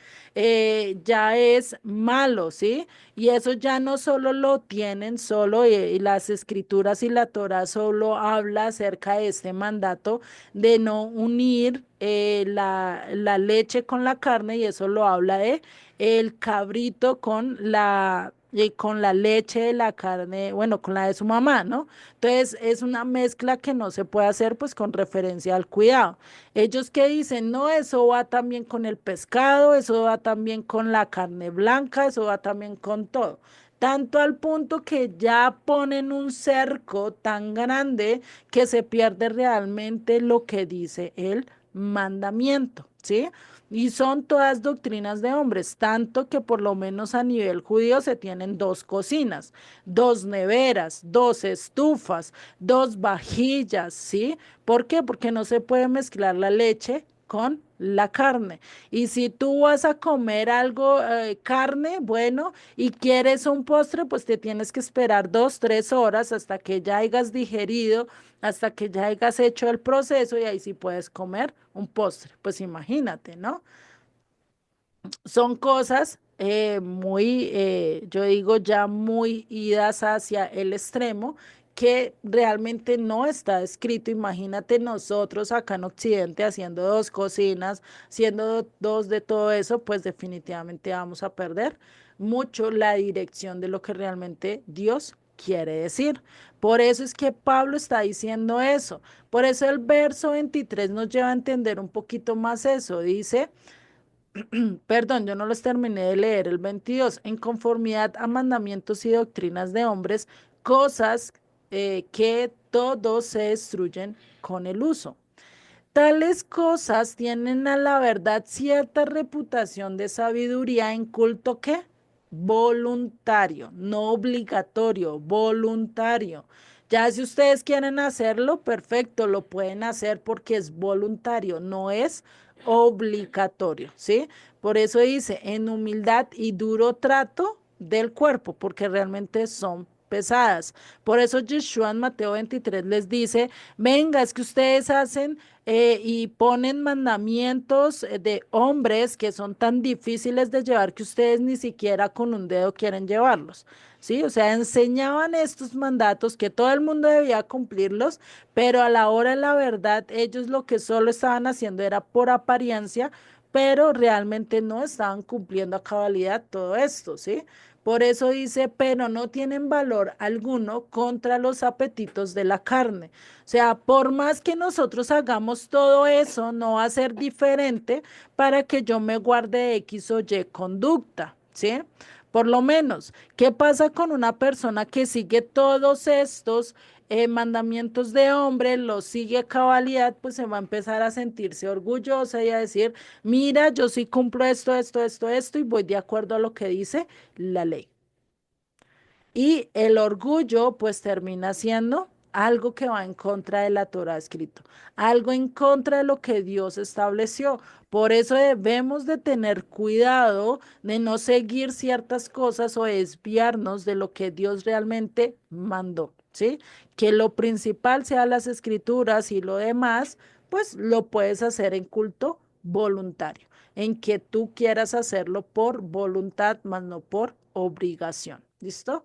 ya es malo, ¿sí? Y eso ya no solo lo tienen, solo y las escrituras y la Torah solo habla acerca de este mandato de no unir la leche con la carne, y eso lo habla de el cabrito con la leche de la carne, bueno, con la de su mamá, ¿no? Entonces es una mezcla que no se puede hacer pues con referencia al cuidado. Ellos que dicen, no, eso va también con el pescado, eso va también con la carne blanca, eso va también con todo. Tanto al punto que ya ponen un cerco tan grande que se pierde realmente lo que dice el mandamiento, ¿sí? Y son todas doctrinas de hombres, tanto que por lo menos a nivel judío se tienen dos cocinas, dos neveras, dos estufas, dos vajillas, ¿sí? ¿Por qué? Porque no se puede mezclar la leche con la carne. Y si tú vas a comer algo, carne, bueno, y quieres un postre, pues te tienes que esperar 2, 3 horas hasta que ya hayas digerido, hasta que ya hayas hecho el proceso y ahí sí puedes comer un postre. Pues imagínate, ¿no? Son cosas muy, yo digo, ya muy idas hacia el extremo que realmente no está escrito. Imagínate nosotros acá en Occidente haciendo dos cocinas, haciendo dos de todo eso, pues definitivamente vamos a perder mucho la dirección de lo que realmente Dios quiere decir. Por eso es que Pablo está diciendo eso. Por eso el verso 23 nos lleva a entender un poquito más eso. Dice, perdón, yo no los terminé de leer. El 22, en conformidad a mandamientos y doctrinas de hombres, cosas que todos se destruyen con el uso. Tales cosas tienen a la verdad cierta reputación de sabiduría en culto que voluntario, no obligatorio, voluntario. Ya si ustedes quieren hacerlo, perfecto, lo pueden hacer porque es voluntario, no es obligatorio, ¿sí? Por eso dice, en humildad y duro trato del cuerpo, porque realmente son pesadas. Por eso Yeshua en Mateo 23 les dice, venga, es que ustedes hacen y ponen mandamientos de hombres que son tan difíciles de llevar que ustedes ni siquiera con un dedo quieren llevarlos. Sí, o sea, enseñaban estos mandatos que todo el mundo debía cumplirlos, pero a la hora de la verdad, ellos lo que solo estaban haciendo era por apariencia, pero realmente no estaban cumpliendo a cabalidad todo esto, ¿sí? Por eso dice, pero no tienen valor alguno contra los apetitos de la carne. O sea, por más que nosotros hagamos todo eso, no va a ser diferente para que yo me guarde X o Y conducta, ¿sí? Por lo menos, ¿qué pasa con una persona que sigue todos estos mandamientos de hombre, los sigue a cabalidad? Pues se va a empezar a sentirse orgullosa y a decir, mira, yo sí cumplo esto, esto, esto, esto y voy de acuerdo a lo que dice la ley. Y el orgullo pues termina siendo algo que va en contra de la Torah escrito, algo en contra de lo que Dios estableció. Por eso debemos de tener cuidado de no seguir ciertas cosas o desviarnos de lo que Dios realmente mandó, ¿sí? Que lo principal sea las escrituras y lo demás, pues lo puedes hacer en culto voluntario, en que tú quieras hacerlo por voluntad, más no por obligación. ¿Listo?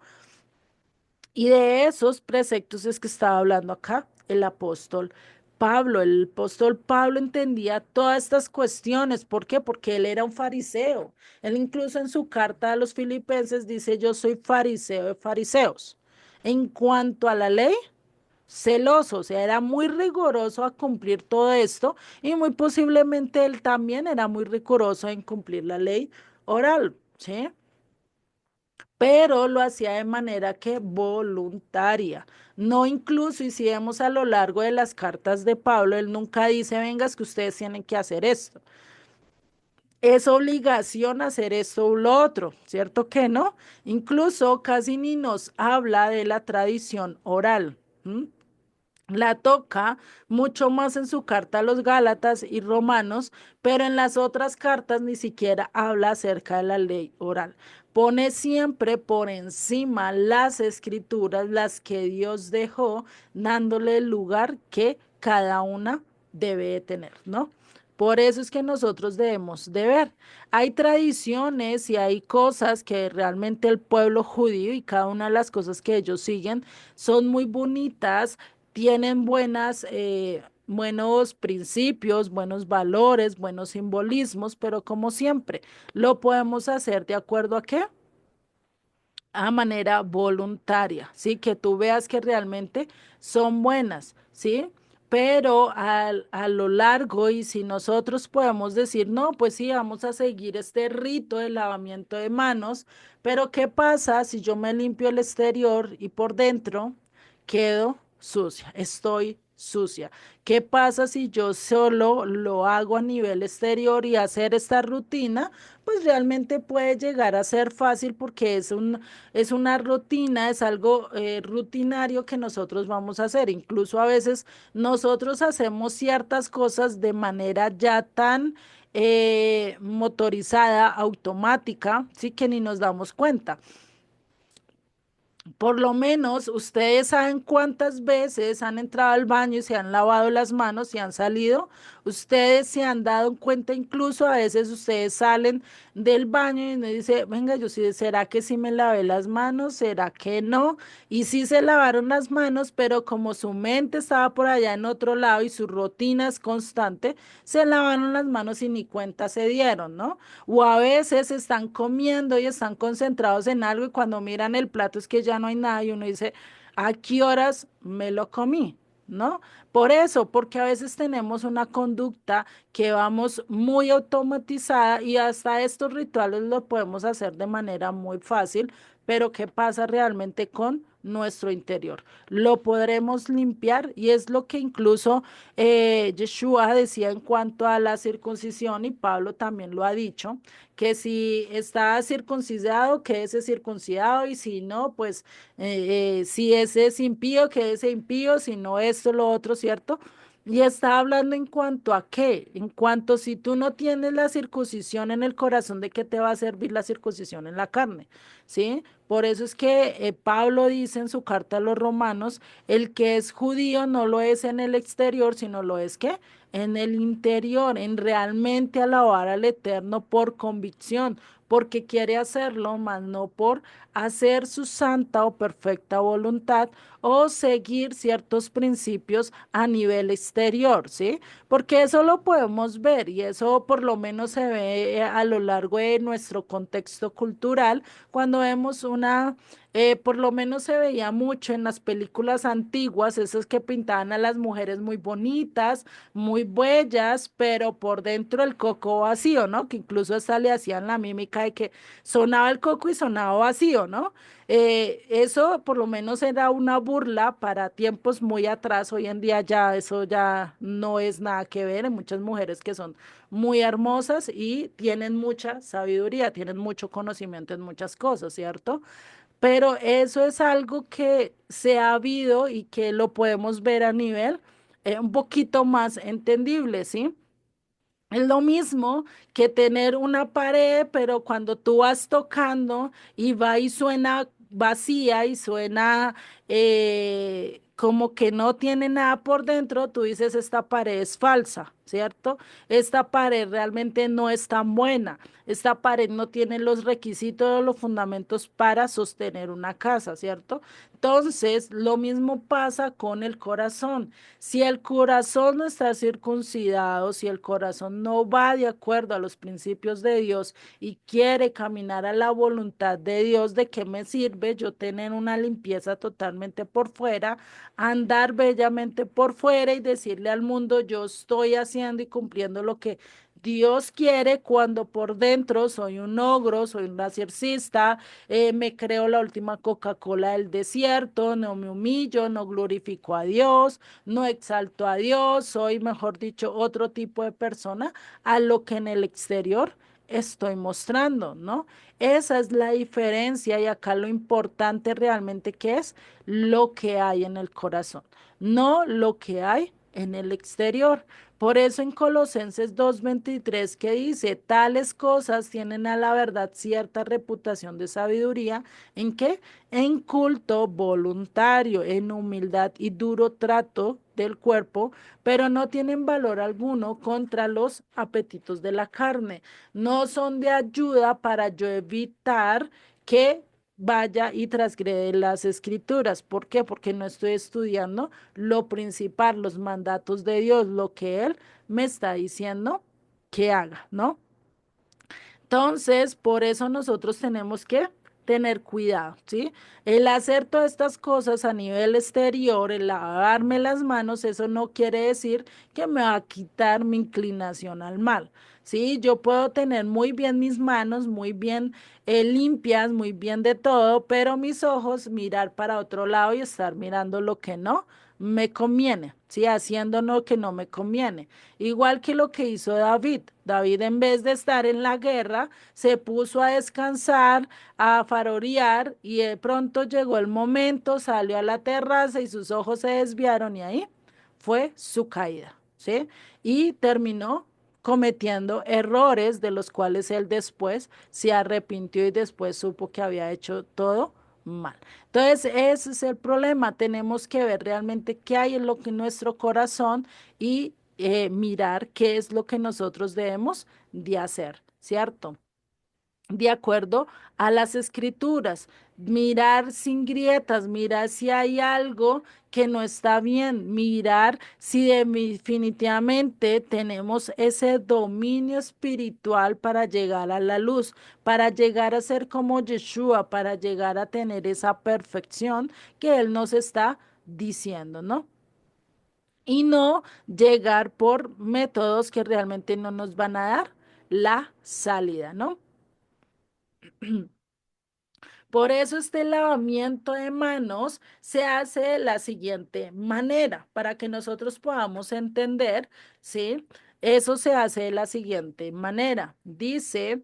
Y de esos preceptos es que estaba hablando acá el apóstol Pablo. El apóstol Pablo entendía todas estas cuestiones. ¿Por qué? Porque él era un fariseo. Él incluso en su carta a los filipenses dice, yo soy fariseo de fariseos. En cuanto a la ley, celoso, o sea, era muy riguroso a cumplir todo esto y muy posiblemente él también era muy riguroso en cumplir la ley oral, ¿sí? Pero lo hacía de manera que voluntaria. No incluso, y si vemos a lo largo de las cartas de Pablo, él nunca dice, vengas que ustedes tienen que hacer esto. Es obligación hacer esto o lo otro, ¿cierto que no? Incluso casi ni nos habla de la tradición oral. ¿M? la toca mucho más en su carta a los Gálatas y Romanos, pero en las otras cartas ni siquiera habla acerca de la ley oral. Pone siempre por encima las escrituras, las que Dios dejó, dándole el lugar que cada una debe de tener, ¿no? Por eso es que nosotros debemos de ver. Hay tradiciones y hay cosas que realmente el pueblo judío y cada una de las cosas que ellos siguen son muy bonitas, tienen buenos principios, buenos valores, buenos simbolismos, pero como siempre, lo podemos hacer de acuerdo a qué? A manera voluntaria, ¿sí? Que tú veas que realmente son buenas, ¿sí? Pero a lo largo, y si nosotros podemos decir, no, pues sí, vamos a seguir este rito de lavamiento de manos, pero ¿qué pasa si yo me limpio el exterior y por dentro quedo sucia? Estoy sucia. ¿Qué pasa si yo solo lo hago a nivel exterior y hacer esta rutina? Pues realmente puede llegar a ser fácil porque es una rutina, es algo rutinario que nosotros vamos a hacer. Incluso a veces nosotros hacemos ciertas cosas de manera ya tan motorizada, automática, sí que ni nos damos cuenta. Por lo menos ustedes saben cuántas veces han entrado al baño y se han lavado las manos y han salido. Ustedes se han dado cuenta, incluso a veces ustedes salen del baño y uno dice, venga, yo sí, ¿será que sí me lavé las manos? ¿Será que no? Y sí se lavaron las manos, pero como su mente estaba por allá en otro lado y su rutina es constante, se lavaron las manos y ni cuenta se dieron, ¿no? O a veces están comiendo y están concentrados en algo y cuando miran el plato es que ya no hay nada y uno dice, ¿a qué horas me lo comí? ¿No? Por eso, porque a veces tenemos una conducta que vamos muy automatizada y hasta estos rituales lo podemos hacer de manera muy fácil, pero ¿qué pasa realmente con nuestro interior? Lo podremos limpiar y es lo que incluso Yeshua decía en cuanto a la circuncisión y Pablo también lo ha dicho, que si está circuncidado, quédese circuncidado y si no, pues si ese es impío, quédese impío, si no esto, lo otro, ¿cierto? Y está hablando en cuanto a qué, en cuanto si tú no tienes la circuncisión en el corazón, ¿de qué te va a servir la circuncisión en la carne? ¿Sí? Por eso es que Pablo dice en su carta a los romanos, el que es judío no lo es en el exterior, sino lo es ¿qué? En el interior, en realmente alabar al Eterno por convicción, porque quiere hacerlo, mas no por hacer su santa o perfecta voluntad o seguir ciertos principios a nivel exterior, ¿sí? Porque eso lo podemos ver y eso por lo menos se ve a lo largo de nuestro contexto cultural cuando vemos por lo menos se veía mucho en las películas antiguas, esas que pintaban a las mujeres muy bonitas, muy bellas, pero por dentro el coco vacío, ¿no? Que incluso hasta le hacían la mímica de que sonaba el coco y sonaba vacío, ¿no? Eso por lo menos era una burla para tiempos muy atrás. Hoy en día ya eso ya no es nada que ver. Hay muchas mujeres que son muy hermosas y tienen mucha sabiduría, tienen mucho conocimiento en muchas cosas, ¿cierto? Pero eso es algo que se ha habido y que lo podemos ver a nivel un poquito más entendible, ¿sí? Es lo mismo que tener una pared, pero cuando tú vas tocando y va y suena vacía y suena como que no tiene nada por dentro, tú dices, esta pared es falsa, ¿cierto? Esta pared realmente no es tan buena. Esta pared no tiene los requisitos o los fundamentos para sostener una casa, ¿cierto? Entonces, lo mismo pasa con el corazón. Si el corazón no está circuncidado, si el corazón no va de acuerdo a los principios de Dios y quiere caminar a la voluntad de Dios, ¿de qué me sirve yo tener una limpieza totalmente por fuera, andar bellamente por fuera y decirle al mundo yo estoy haciendo y cumpliendo lo que Dios quiere cuando por dentro soy un ogro, soy un narcisista, me creo la última Coca-Cola del desierto, no me humillo, no glorifico a Dios, no exalto a Dios, soy, mejor dicho, otro tipo de persona a lo que en el exterior estoy mostrando, ¿no? Esa es la diferencia y acá lo importante realmente que es lo que hay en el corazón, no lo que hay en el exterior. Por eso en Colosenses 2:23 que dice, tales cosas tienen a la verdad cierta reputación de sabiduría, ¿en qué? En culto voluntario, en humildad y duro trato del cuerpo, pero no tienen valor alguno contra los apetitos de la carne. No son de ayuda para yo evitar que vaya y transgrede las escrituras. ¿Por qué? Porque no estoy estudiando lo principal, los mandatos de Dios, lo que Él me está diciendo que haga, ¿no? Entonces, por eso nosotros tenemos que tener cuidado, ¿sí? El hacer todas estas cosas a nivel exterior, el lavarme las manos, eso no quiere decir que me va a quitar mi inclinación al mal, ¿sí? Yo puedo tener muy bien mis manos, muy bien limpias, muy bien de todo, pero mis ojos mirar para otro lado y estar mirando lo que no me conviene, ¿sí? Haciendo lo que no me conviene. Igual que lo que hizo David. David en vez de estar en la guerra, se puso a descansar, a farorear y de pronto llegó el momento, salió a la terraza y sus ojos se desviaron y ahí fue su caída, ¿sí? Y terminó cometiendo errores de los cuales él después se arrepintió y después supo que había hecho todo mal. Entonces, ese es el problema. Tenemos que ver realmente qué hay en lo que en nuestro corazón y mirar qué es lo que nosotros debemos de hacer, ¿cierto? De acuerdo a las escrituras, mirar sin grietas, mirar si hay algo que no está bien, mirar si definitivamente tenemos ese dominio espiritual para llegar a la luz, para llegar a ser como Yeshua, para llegar a tener esa perfección que Él nos está diciendo, ¿no? Y no llegar por métodos que realmente no nos van a dar la salida, ¿no? Por eso este lavamiento de manos se hace de la siguiente manera, para que nosotros podamos entender, ¿sí? Eso se hace de la siguiente manera. Dice,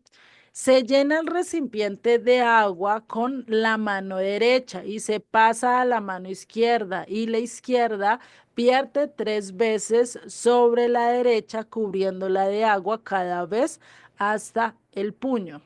se llena el recipiente de agua con la mano derecha y se pasa a la mano izquierda y la izquierda vierte 3 veces sobre la derecha, cubriéndola de agua cada vez hasta el puño.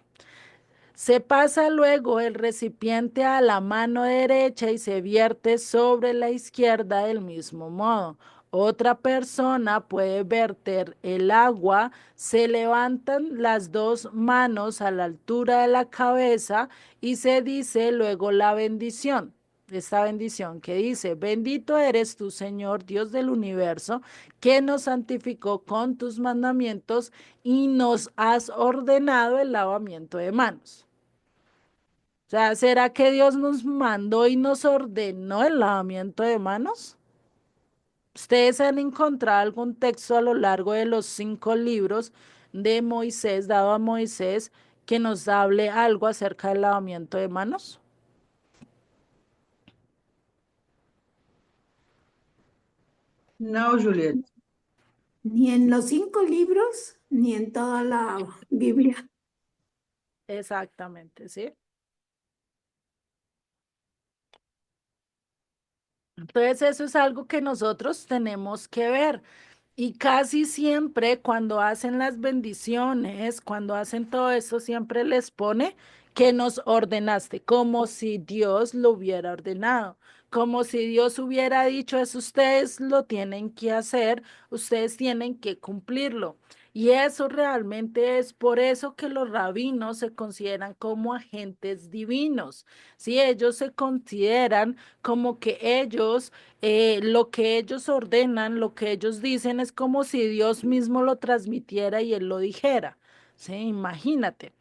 Se pasa luego el recipiente a la mano derecha y se vierte sobre la izquierda del mismo modo. Otra persona puede verter el agua, se levantan las dos manos a la altura de la cabeza y se dice luego la bendición. Esta bendición que dice, bendito eres tú, Señor, Dios del universo, que nos santificó con tus mandamientos y nos has ordenado el lavamiento de manos. O sea, ¿será que Dios nos mandó y nos ordenó el lavamiento de manos? ¿Ustedes han encontrado algún texto a lo largo de los 5 libros de Moisés, dado a Moisés, que nos hable algo acerca del lavamiento de manos? No, Juliet. Ni en los 5 libros, ni en toda la Biblia. Exactamente, ¿sí? Entonces, eso es algo que nosotros tenemos que ver. Y casi siempre cuando hacen las bendiciones, cuando hacen todo eso, siempre les pone que nos ordenaste, como si Dios lo hubiera ordenado, como si Dios hubiera dicho eso, ustedes lo tienen que hacer, ustedes tienen que cumplirlo. Y eso realmente es por eso que los rabinos se consideran como agentes divinos. Si ellos se consideran como que ellos lo que ellos ordenan, lo que ellos dicen es como si Dios mismo lo transmitiera y él lo dijera. Sí, imagínate.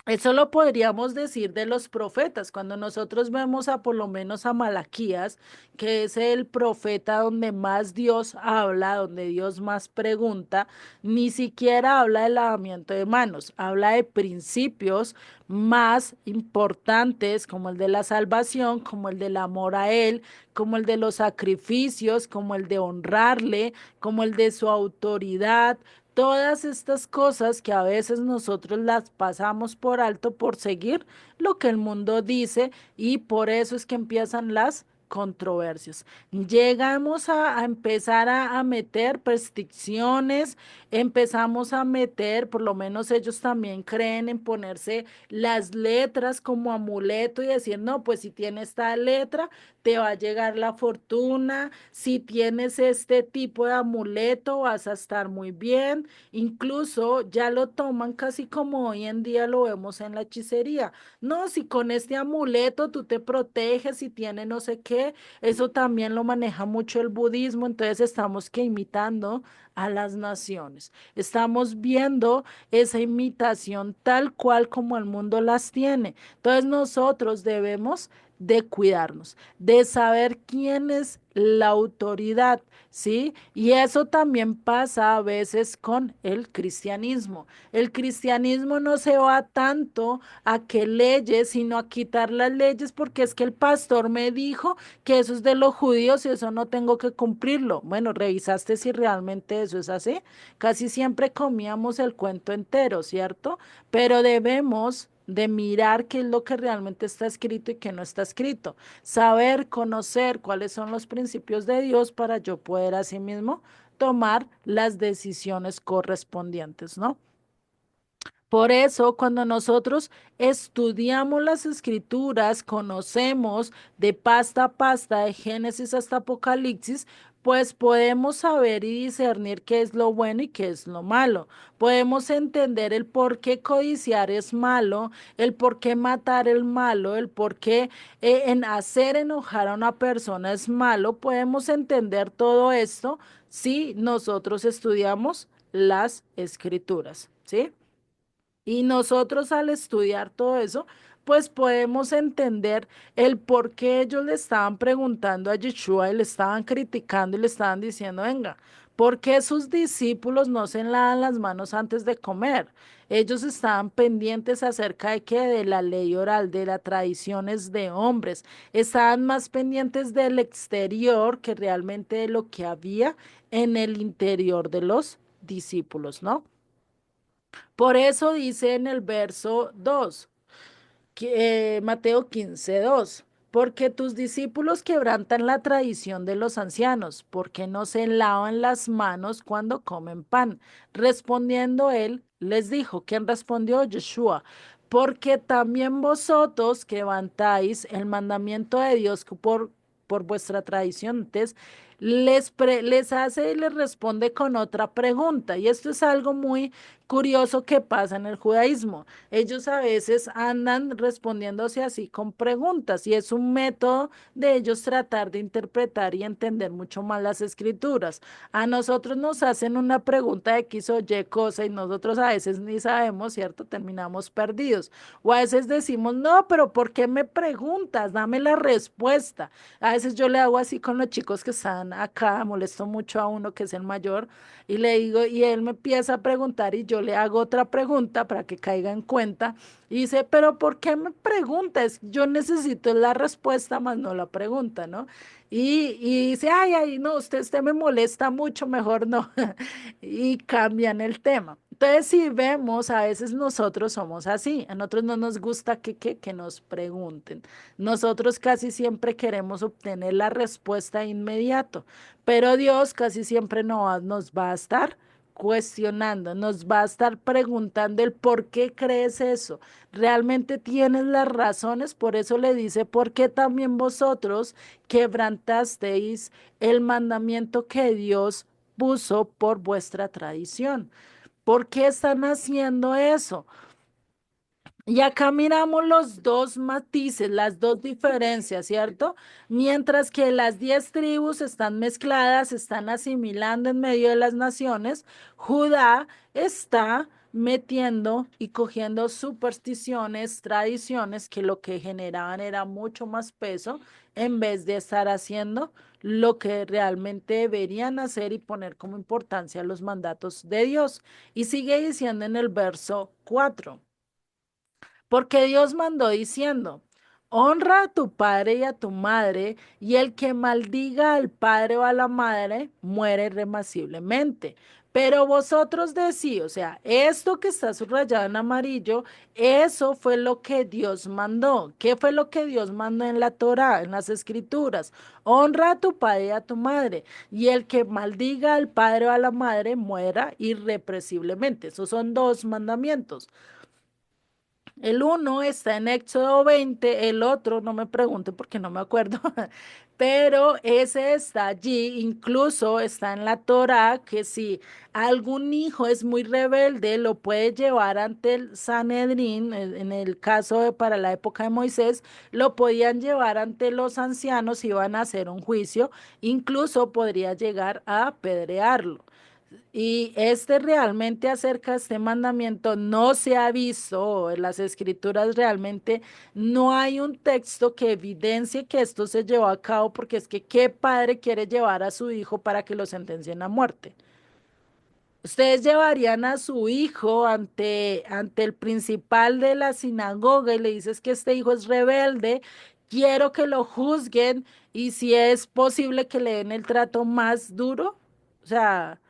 Eso lo podríamos decir de los profetas. Cuando nosotros vemos a por lo menos a Malaquías, que es el profeta donde más Dios habla, donde Dios más pregunta, ni siquiera habla de lavamiento de manos, habla de principios más importantes como el de la salvación, como el del amor a Él, como el de los sacrificios, como el de honrarle, como el de su autoridad, Todas estas cosas que a veces nosotros las pasamos por alto por seguir lo que el mundo dice y por eso es que empiezan las controversias. Llegamos a empezar a meter restricciones, empezamos a meter, por lo menos ellos también creen en ponerse las letras como amuleto y decir, no, pues si tienes esta letra, te va a llegar la fortuna, si tienes este tipo de amuleto, vas a estar muy bien. Incluso ya lo toman casi como hoy en día lo vemos en la hechicería. No, si con este amuleto tú te proteges y tiene no sé qué, eso también lo maneja mucho el budismo, entonces estamos que imitando a las naciones. Estamos viendo esa imitación tal cual como el mundo las tiene. Entonces nosotros debemos de cuidarnos, de saber quién es la autoridad, ¿sí? Y eso también pasa a veces con el cristianismo. El cristianismo no se va tanto a que leyes, sino a quitar las leyes porque es que el pastor me dijo que eso es de los judíos y eso no tengo que cumplirlo. Bueno, ¿revisaste si realmente eso es así? Casi siempre comíamos el cuento entero, ¿cierto? Pero debemos de mirar qué es lo que realmente está escrito y qué no está escrito. Saber, conocer cuáles son los principios de Dios para yo poder asimismo tomar las decisiones correspondientes, ¿no? Por eso, cuando nosotros estudiamos las escrituras, conocemos de pasta a pasta, de Génesis hasta Apocalipsis, pues podemos saber y discernir qué es lo bueno y qué es lo malo. Podemos entender el por qué codiciar es malo, el por qué matar es malo, el por qué en hacer enojar a una persona es malo. Podemos entender todo esto si nosotros estudiamos las escrituras, ¿sí? Y nosotros al estudiar todo eso, pues podemos entender el por qué ellos le estaban preguntando a Yeshua y le estaban criticando y le estaban diciendo, venga, ¿por qué sus discípulos no se lavan las manos antes de comer? Ellos estaban pendientes acerca de qué, de la ley oral, de las tradiciones de hombres. Estaban más pendientes del exterior que realmente de lo que había en el interior de los discípulos, ¿no? Por eso dice en el verso 2, Mateo 15:2, porque tus discípulos quebrantan la tradición de los ancianos, porque no se lavan las manos cuando comen pan. Respondiendo él, les dijo, ¿quién respondió? Yeshua, porque también vosotros quebrantáis el mandamiento de Dios por vuestra tradición. Entonces, les hace y les responde con otra pregunta. Y esto es algo muy curioso que pasa en el judaísmo. Ellos a veces andan respondiéndose así con preguntas y es un método de ellos tratar de interpretar y entender mucho más las escrituras. A nosotros nos hacen una pregunta de X o Y cosa y nosotros a veces ni sabemos, ¿cierto? Terminamos perdidos. O a veces decimos, no, pero ¿por qué me preguntas? Dame la respuesta. A veces yo le hago así con los chicos que están acá, molesto mucho a uno que es el mayor y le digo, y él me empieza a preguntar y yo le hago otra pregunta para que caiga en cuenta. Y dice, pero ¿por qué me preguntas? Yo necesito la respuesta más no la pregunta, ¿no? Y dice, ay, ay, no, usted me molesta mucho, mejor no. Y cambian el tema. Entonces, si vemos, a veces nosotros somos así, a nosotros no nos gusta que nos pregunten. Nosotros casi siempre queremos obtener la respuesta inmediato. Pero Dios casi siempre nos va a estar cuestionando, nos va a estar preguntando el por qué crees eso. ¿Realmente tienes las razones? Por eso le dice, ¿por qué también vosotros quebrantasteis el mandamiento que Dios puso por vuestra tradición? ¿Por qué están haciendo eso? Y acá miramos los dos matices, las dos diferencias, ¿cierto? Mientras que las 10 tribus están mezcladas, se están asimilando en medio de las naciones, Judá está metiendo y cogiendo supersticiones, tradiciones que lo que generaban era mucho más peso en vez de estar haciendo lo que realmente deberían hacer y poner como importancia los mandatos de Dios. Y sigue diciendo en el verso 4. Porque Dios mandó diciendo, honra a tu padre y a tu madre, y el que maldiga al padre o a la madre muere irremisiblemente. Pero vosotros decís, o sea, esto que está subrayado en amarillo, eso fue lo que Dios mandó. ¿Qué fue lo que Dios mandó en la Torá, en las Escrituras? Honra a tu padre y a tu madre, y el que maldiga al padre o a la madre muera irrepresiblemente. Esos son dos mandamientos. El uno está en Éxodo 20, el otro no me pregunte porque no me acuerdo, pero ese está allí, incluso está en la Torá, que si algún hijo es muy rebelde, lo puede llevar ante el Sanedrín, en el caso de para la época de Moisés, lo podían llevar ante los ancianos, iban a hacer un juicio, incluso podría llegar a apedrearlo. Y este realmente acerca de este mandamiento no se ha visto en las escrituras, realmente no hay un texto que evidencie que esto se llevó a cabo, porque es que ¿qué padre quiere llevar a su hijo para que lo sentencien a muerte? Ustedes llevarían a su hijo ante el principal de la sinagoga y le dices que este hijo es rebelde, quiero que lo juzguen y si es posible que le den el trato más duro. O sea...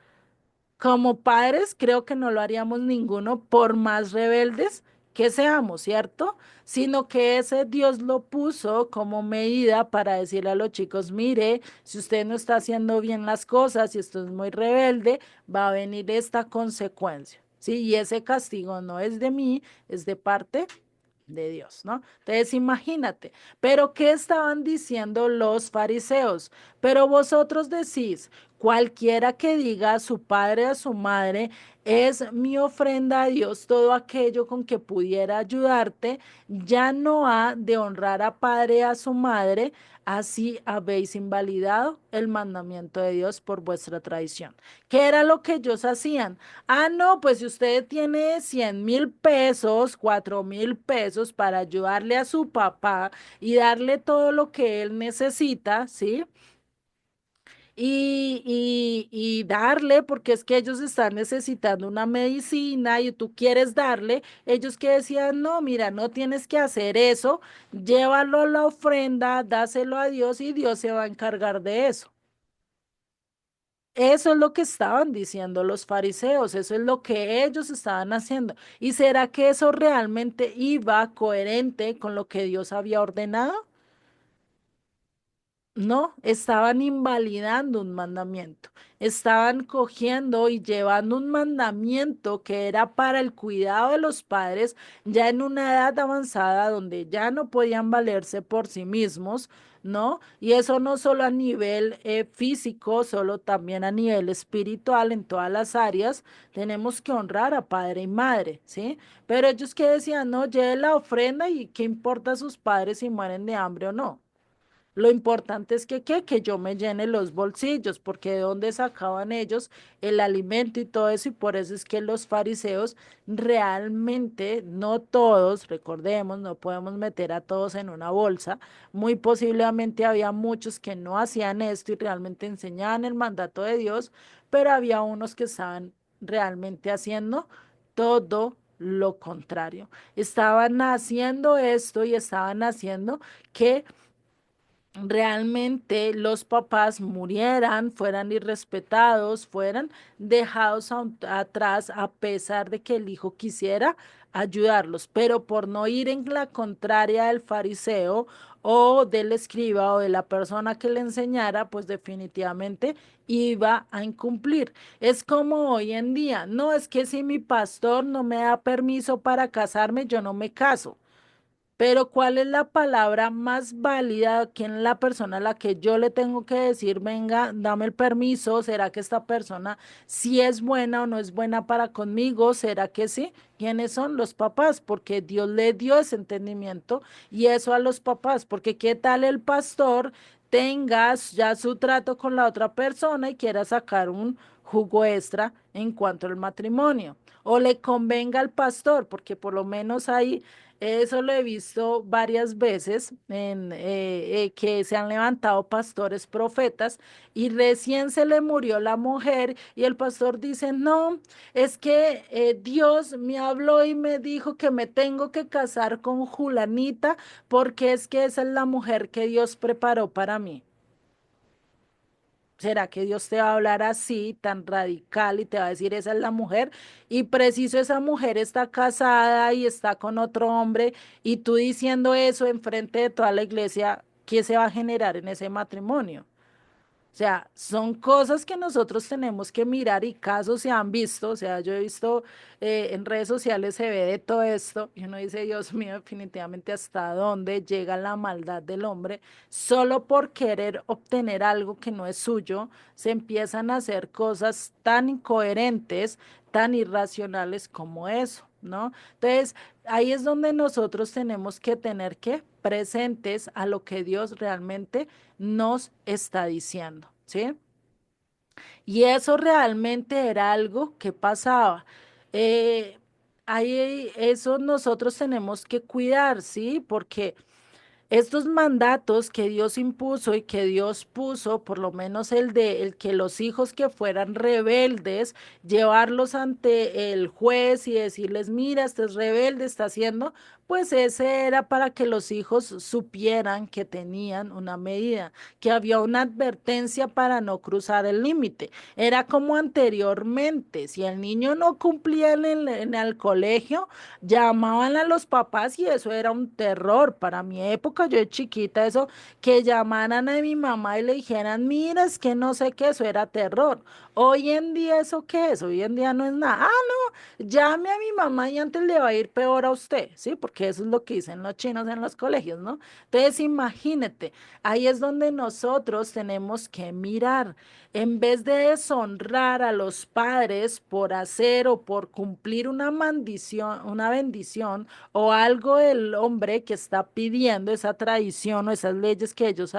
Como padres, creo que no lo haríamos ninguno por más rebeldes que seamos, ¿cierto? Sino que ese Dios lo puso como medida para decirle a los chicos, mire, si usted no está haciendo bien las cosas y esto es muy rebelde, va a venir esta consecuencia, ¿sí? Y ese castigo no es de mí, es de parte de Dios, ¿no? Entonces, imagínate, pero ¿qué estaban diciendo los fariseos? Pero vosotros decís, cualquiera que diga a su padre, a su madre, es mi ofrenda a Dios, todo aquello con que pudiera ayudarte, ya no ha de honrar a padre y a su madre, así habéis invalidado el mandamiento de Dios por vuestra traición. ¿Qué era lo que ellos hacían? Ah, no, pues si usted tiene 100.000 pesos, 4.000 pesos para ayudarle a su papá y darle todo lo que él necesita, ¿sí? Y darle, porque es que ellos están necesitando una medicina y tú quieres darle, ellos que decían, no, mira, no tienes que hacer eso, llévalo a la ofrenda, dáselo a Dios y Dios se va a encargar de eso. Eso es lo que estaban diciendo los fariseos, eso es lo que ellos estaban haciendo. ¿Y será que eso realmente iba coherente con lo que Dios había ordenado? No, estaban invalidando un mandamiento, estaban cogiendo y llevando un mandamiento que era para el cuidado de los padres, ya en una edad avanzada donde ya no podían valerse por sí mismos, ¿no? Y eso no solo a nivel físico, solo también a nivel espiritual, en todas las áreas, tenemos que honrar a padre y madre, ¿sí? Pero ellos que decían, no, lleve la ofrenda y qué importa a sus padres si mueren de hambre o no. Lo importante es que, ¿qué? Que yo me llene los bolsillos, porque de dónde sacaban ellos el alimento y todo eso, y por eso es que los fariseos realmente, no todos, recordemos, no podemos meter a todos en una bolsa, muy posiblemente había muchos que no hacían esto y realmente enseñaban el mandato de Dios, pero había unos que estaban realmente haciendo todo lo contrario. Estaban haciendo esto y estaban haciendo que realmente los papás murieran, fueran irrespetados, fueran dejados atrás a pesar de que el hijo quisiera ayudarlos, pero por no ir en la contraria del fariseo o del escriba o de la persona que le enseñara, pues definitivamente iba a incumplir. Es como hoy en día, no es que si mi pastor no me da permiso para casarme, yo no me caso. Pero ¿cuál es la palabra más válida? ¿Quién es la persona a la que yo le tengo que decir, venga, dame el permiso? ¿Será que esta persona sí es buena o no es buena para conmigo? ¿Será que sí? ¿Quiénes son los papás? Porque Dios le dio ese entendimiento y eso a los papás. Porque ¿qué tal el pastor tenga ya su trato con la otra persona y quiera sacar un jugo extra en cuanto al matrimonio? O le convenga al pastor, porque por lo menos hay eso lo he visto varias veces en que se han levantado pastores profetas y recién se le murió la mujer y el pastor dice, no, es que Dios me habló y me dijo que me tengo que casar con Julanita porque es que esa es la mujer que Dios preparó para mí. ¿Será que Dios te va a hablar así, tan radical, y te va a decir, esa es la mujer? Y preciso esa mujer está casada y está con otro hombre, y tú diciendo eso enfrente de toda la iglesia, ¿qué se va a generar en ese matrimonio? O sea, son cosas que nosotros tenemos que mirar y casos se han visto, o sea, yo he visto en redes sociales se ve de todo esto y uno dice, Dios mío, definitivamente hasta dónde llega la maldad del hombre, solo por querer obtener algo que no es suyo, se empiezan a hacer cosas tan incoherentes, tan irracionales como eso, ¿no? Entonces, ahí es donde nosotros tenemos que tener que presentes a lo que Dios realmente nos está diciendo, ¿sí? Y eso realmente era algo que pasaba. Eh, ahí eso nosotros tenemos que cuidar, ¿sí? Porque estos mandatos que Dios impuso y que Dios puso, por lo menos el de el que los hijos que fueran rebeldes, llevarlos ante el juez y decirles, mira, este es rebelde, está haciendo, pues ese era para que los hijos supieran que tenían una medida, que había una advertencia para no cruzar el límite. Era como anteriormente, si el niño no cumplía en el colegio, llamaban a los papás y eso era un terror. Para mi época, yo de chiquita, eso que llamaran a mi mamá y le dijeran, mira, es que no sé qué, eso era terror. Hoy en día, ¿eso qué es? Hoy en día no es nada. Ah, no, llame a mi mamá y antes le va a ir peor a usted, ¿sí? Porque eso es lo que dicen los chinos en los colegios, ¿no? Entonces, imagínate, ahí es donde nosotros tenemos que mirar. En vez de deshonrar a los padres por hacer o por cumplir una bendición o algo del hombre que está pidiendo esa tradición o esas leyes que ellos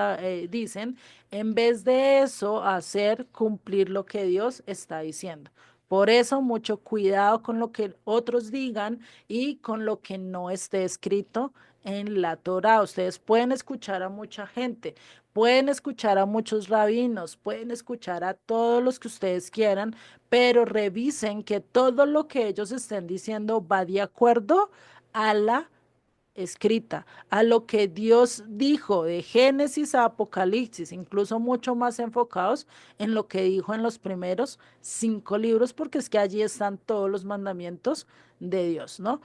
dicen, en vez de eso, hacer cumplir lo que Dios está diciendo. Por eso, mucho cuidado con lo que otros digan y con lo que no esté escrito en la Torá. Ustedes pueden escuchar a mucha gente, pueden escuchar a muchos rabinos, pueden escuchar a todos los que ustedes quieran, pero revisen que todo lo que ellos estén diciendo va de acuerdo a la escrita, a lo que Dios dijo de Génesis a Apocalipsis, incluso mucho más enfocados en lo que dijo en los primeros 5 libros, porque es que allí están todos los mandamientos de Dios, ¿no?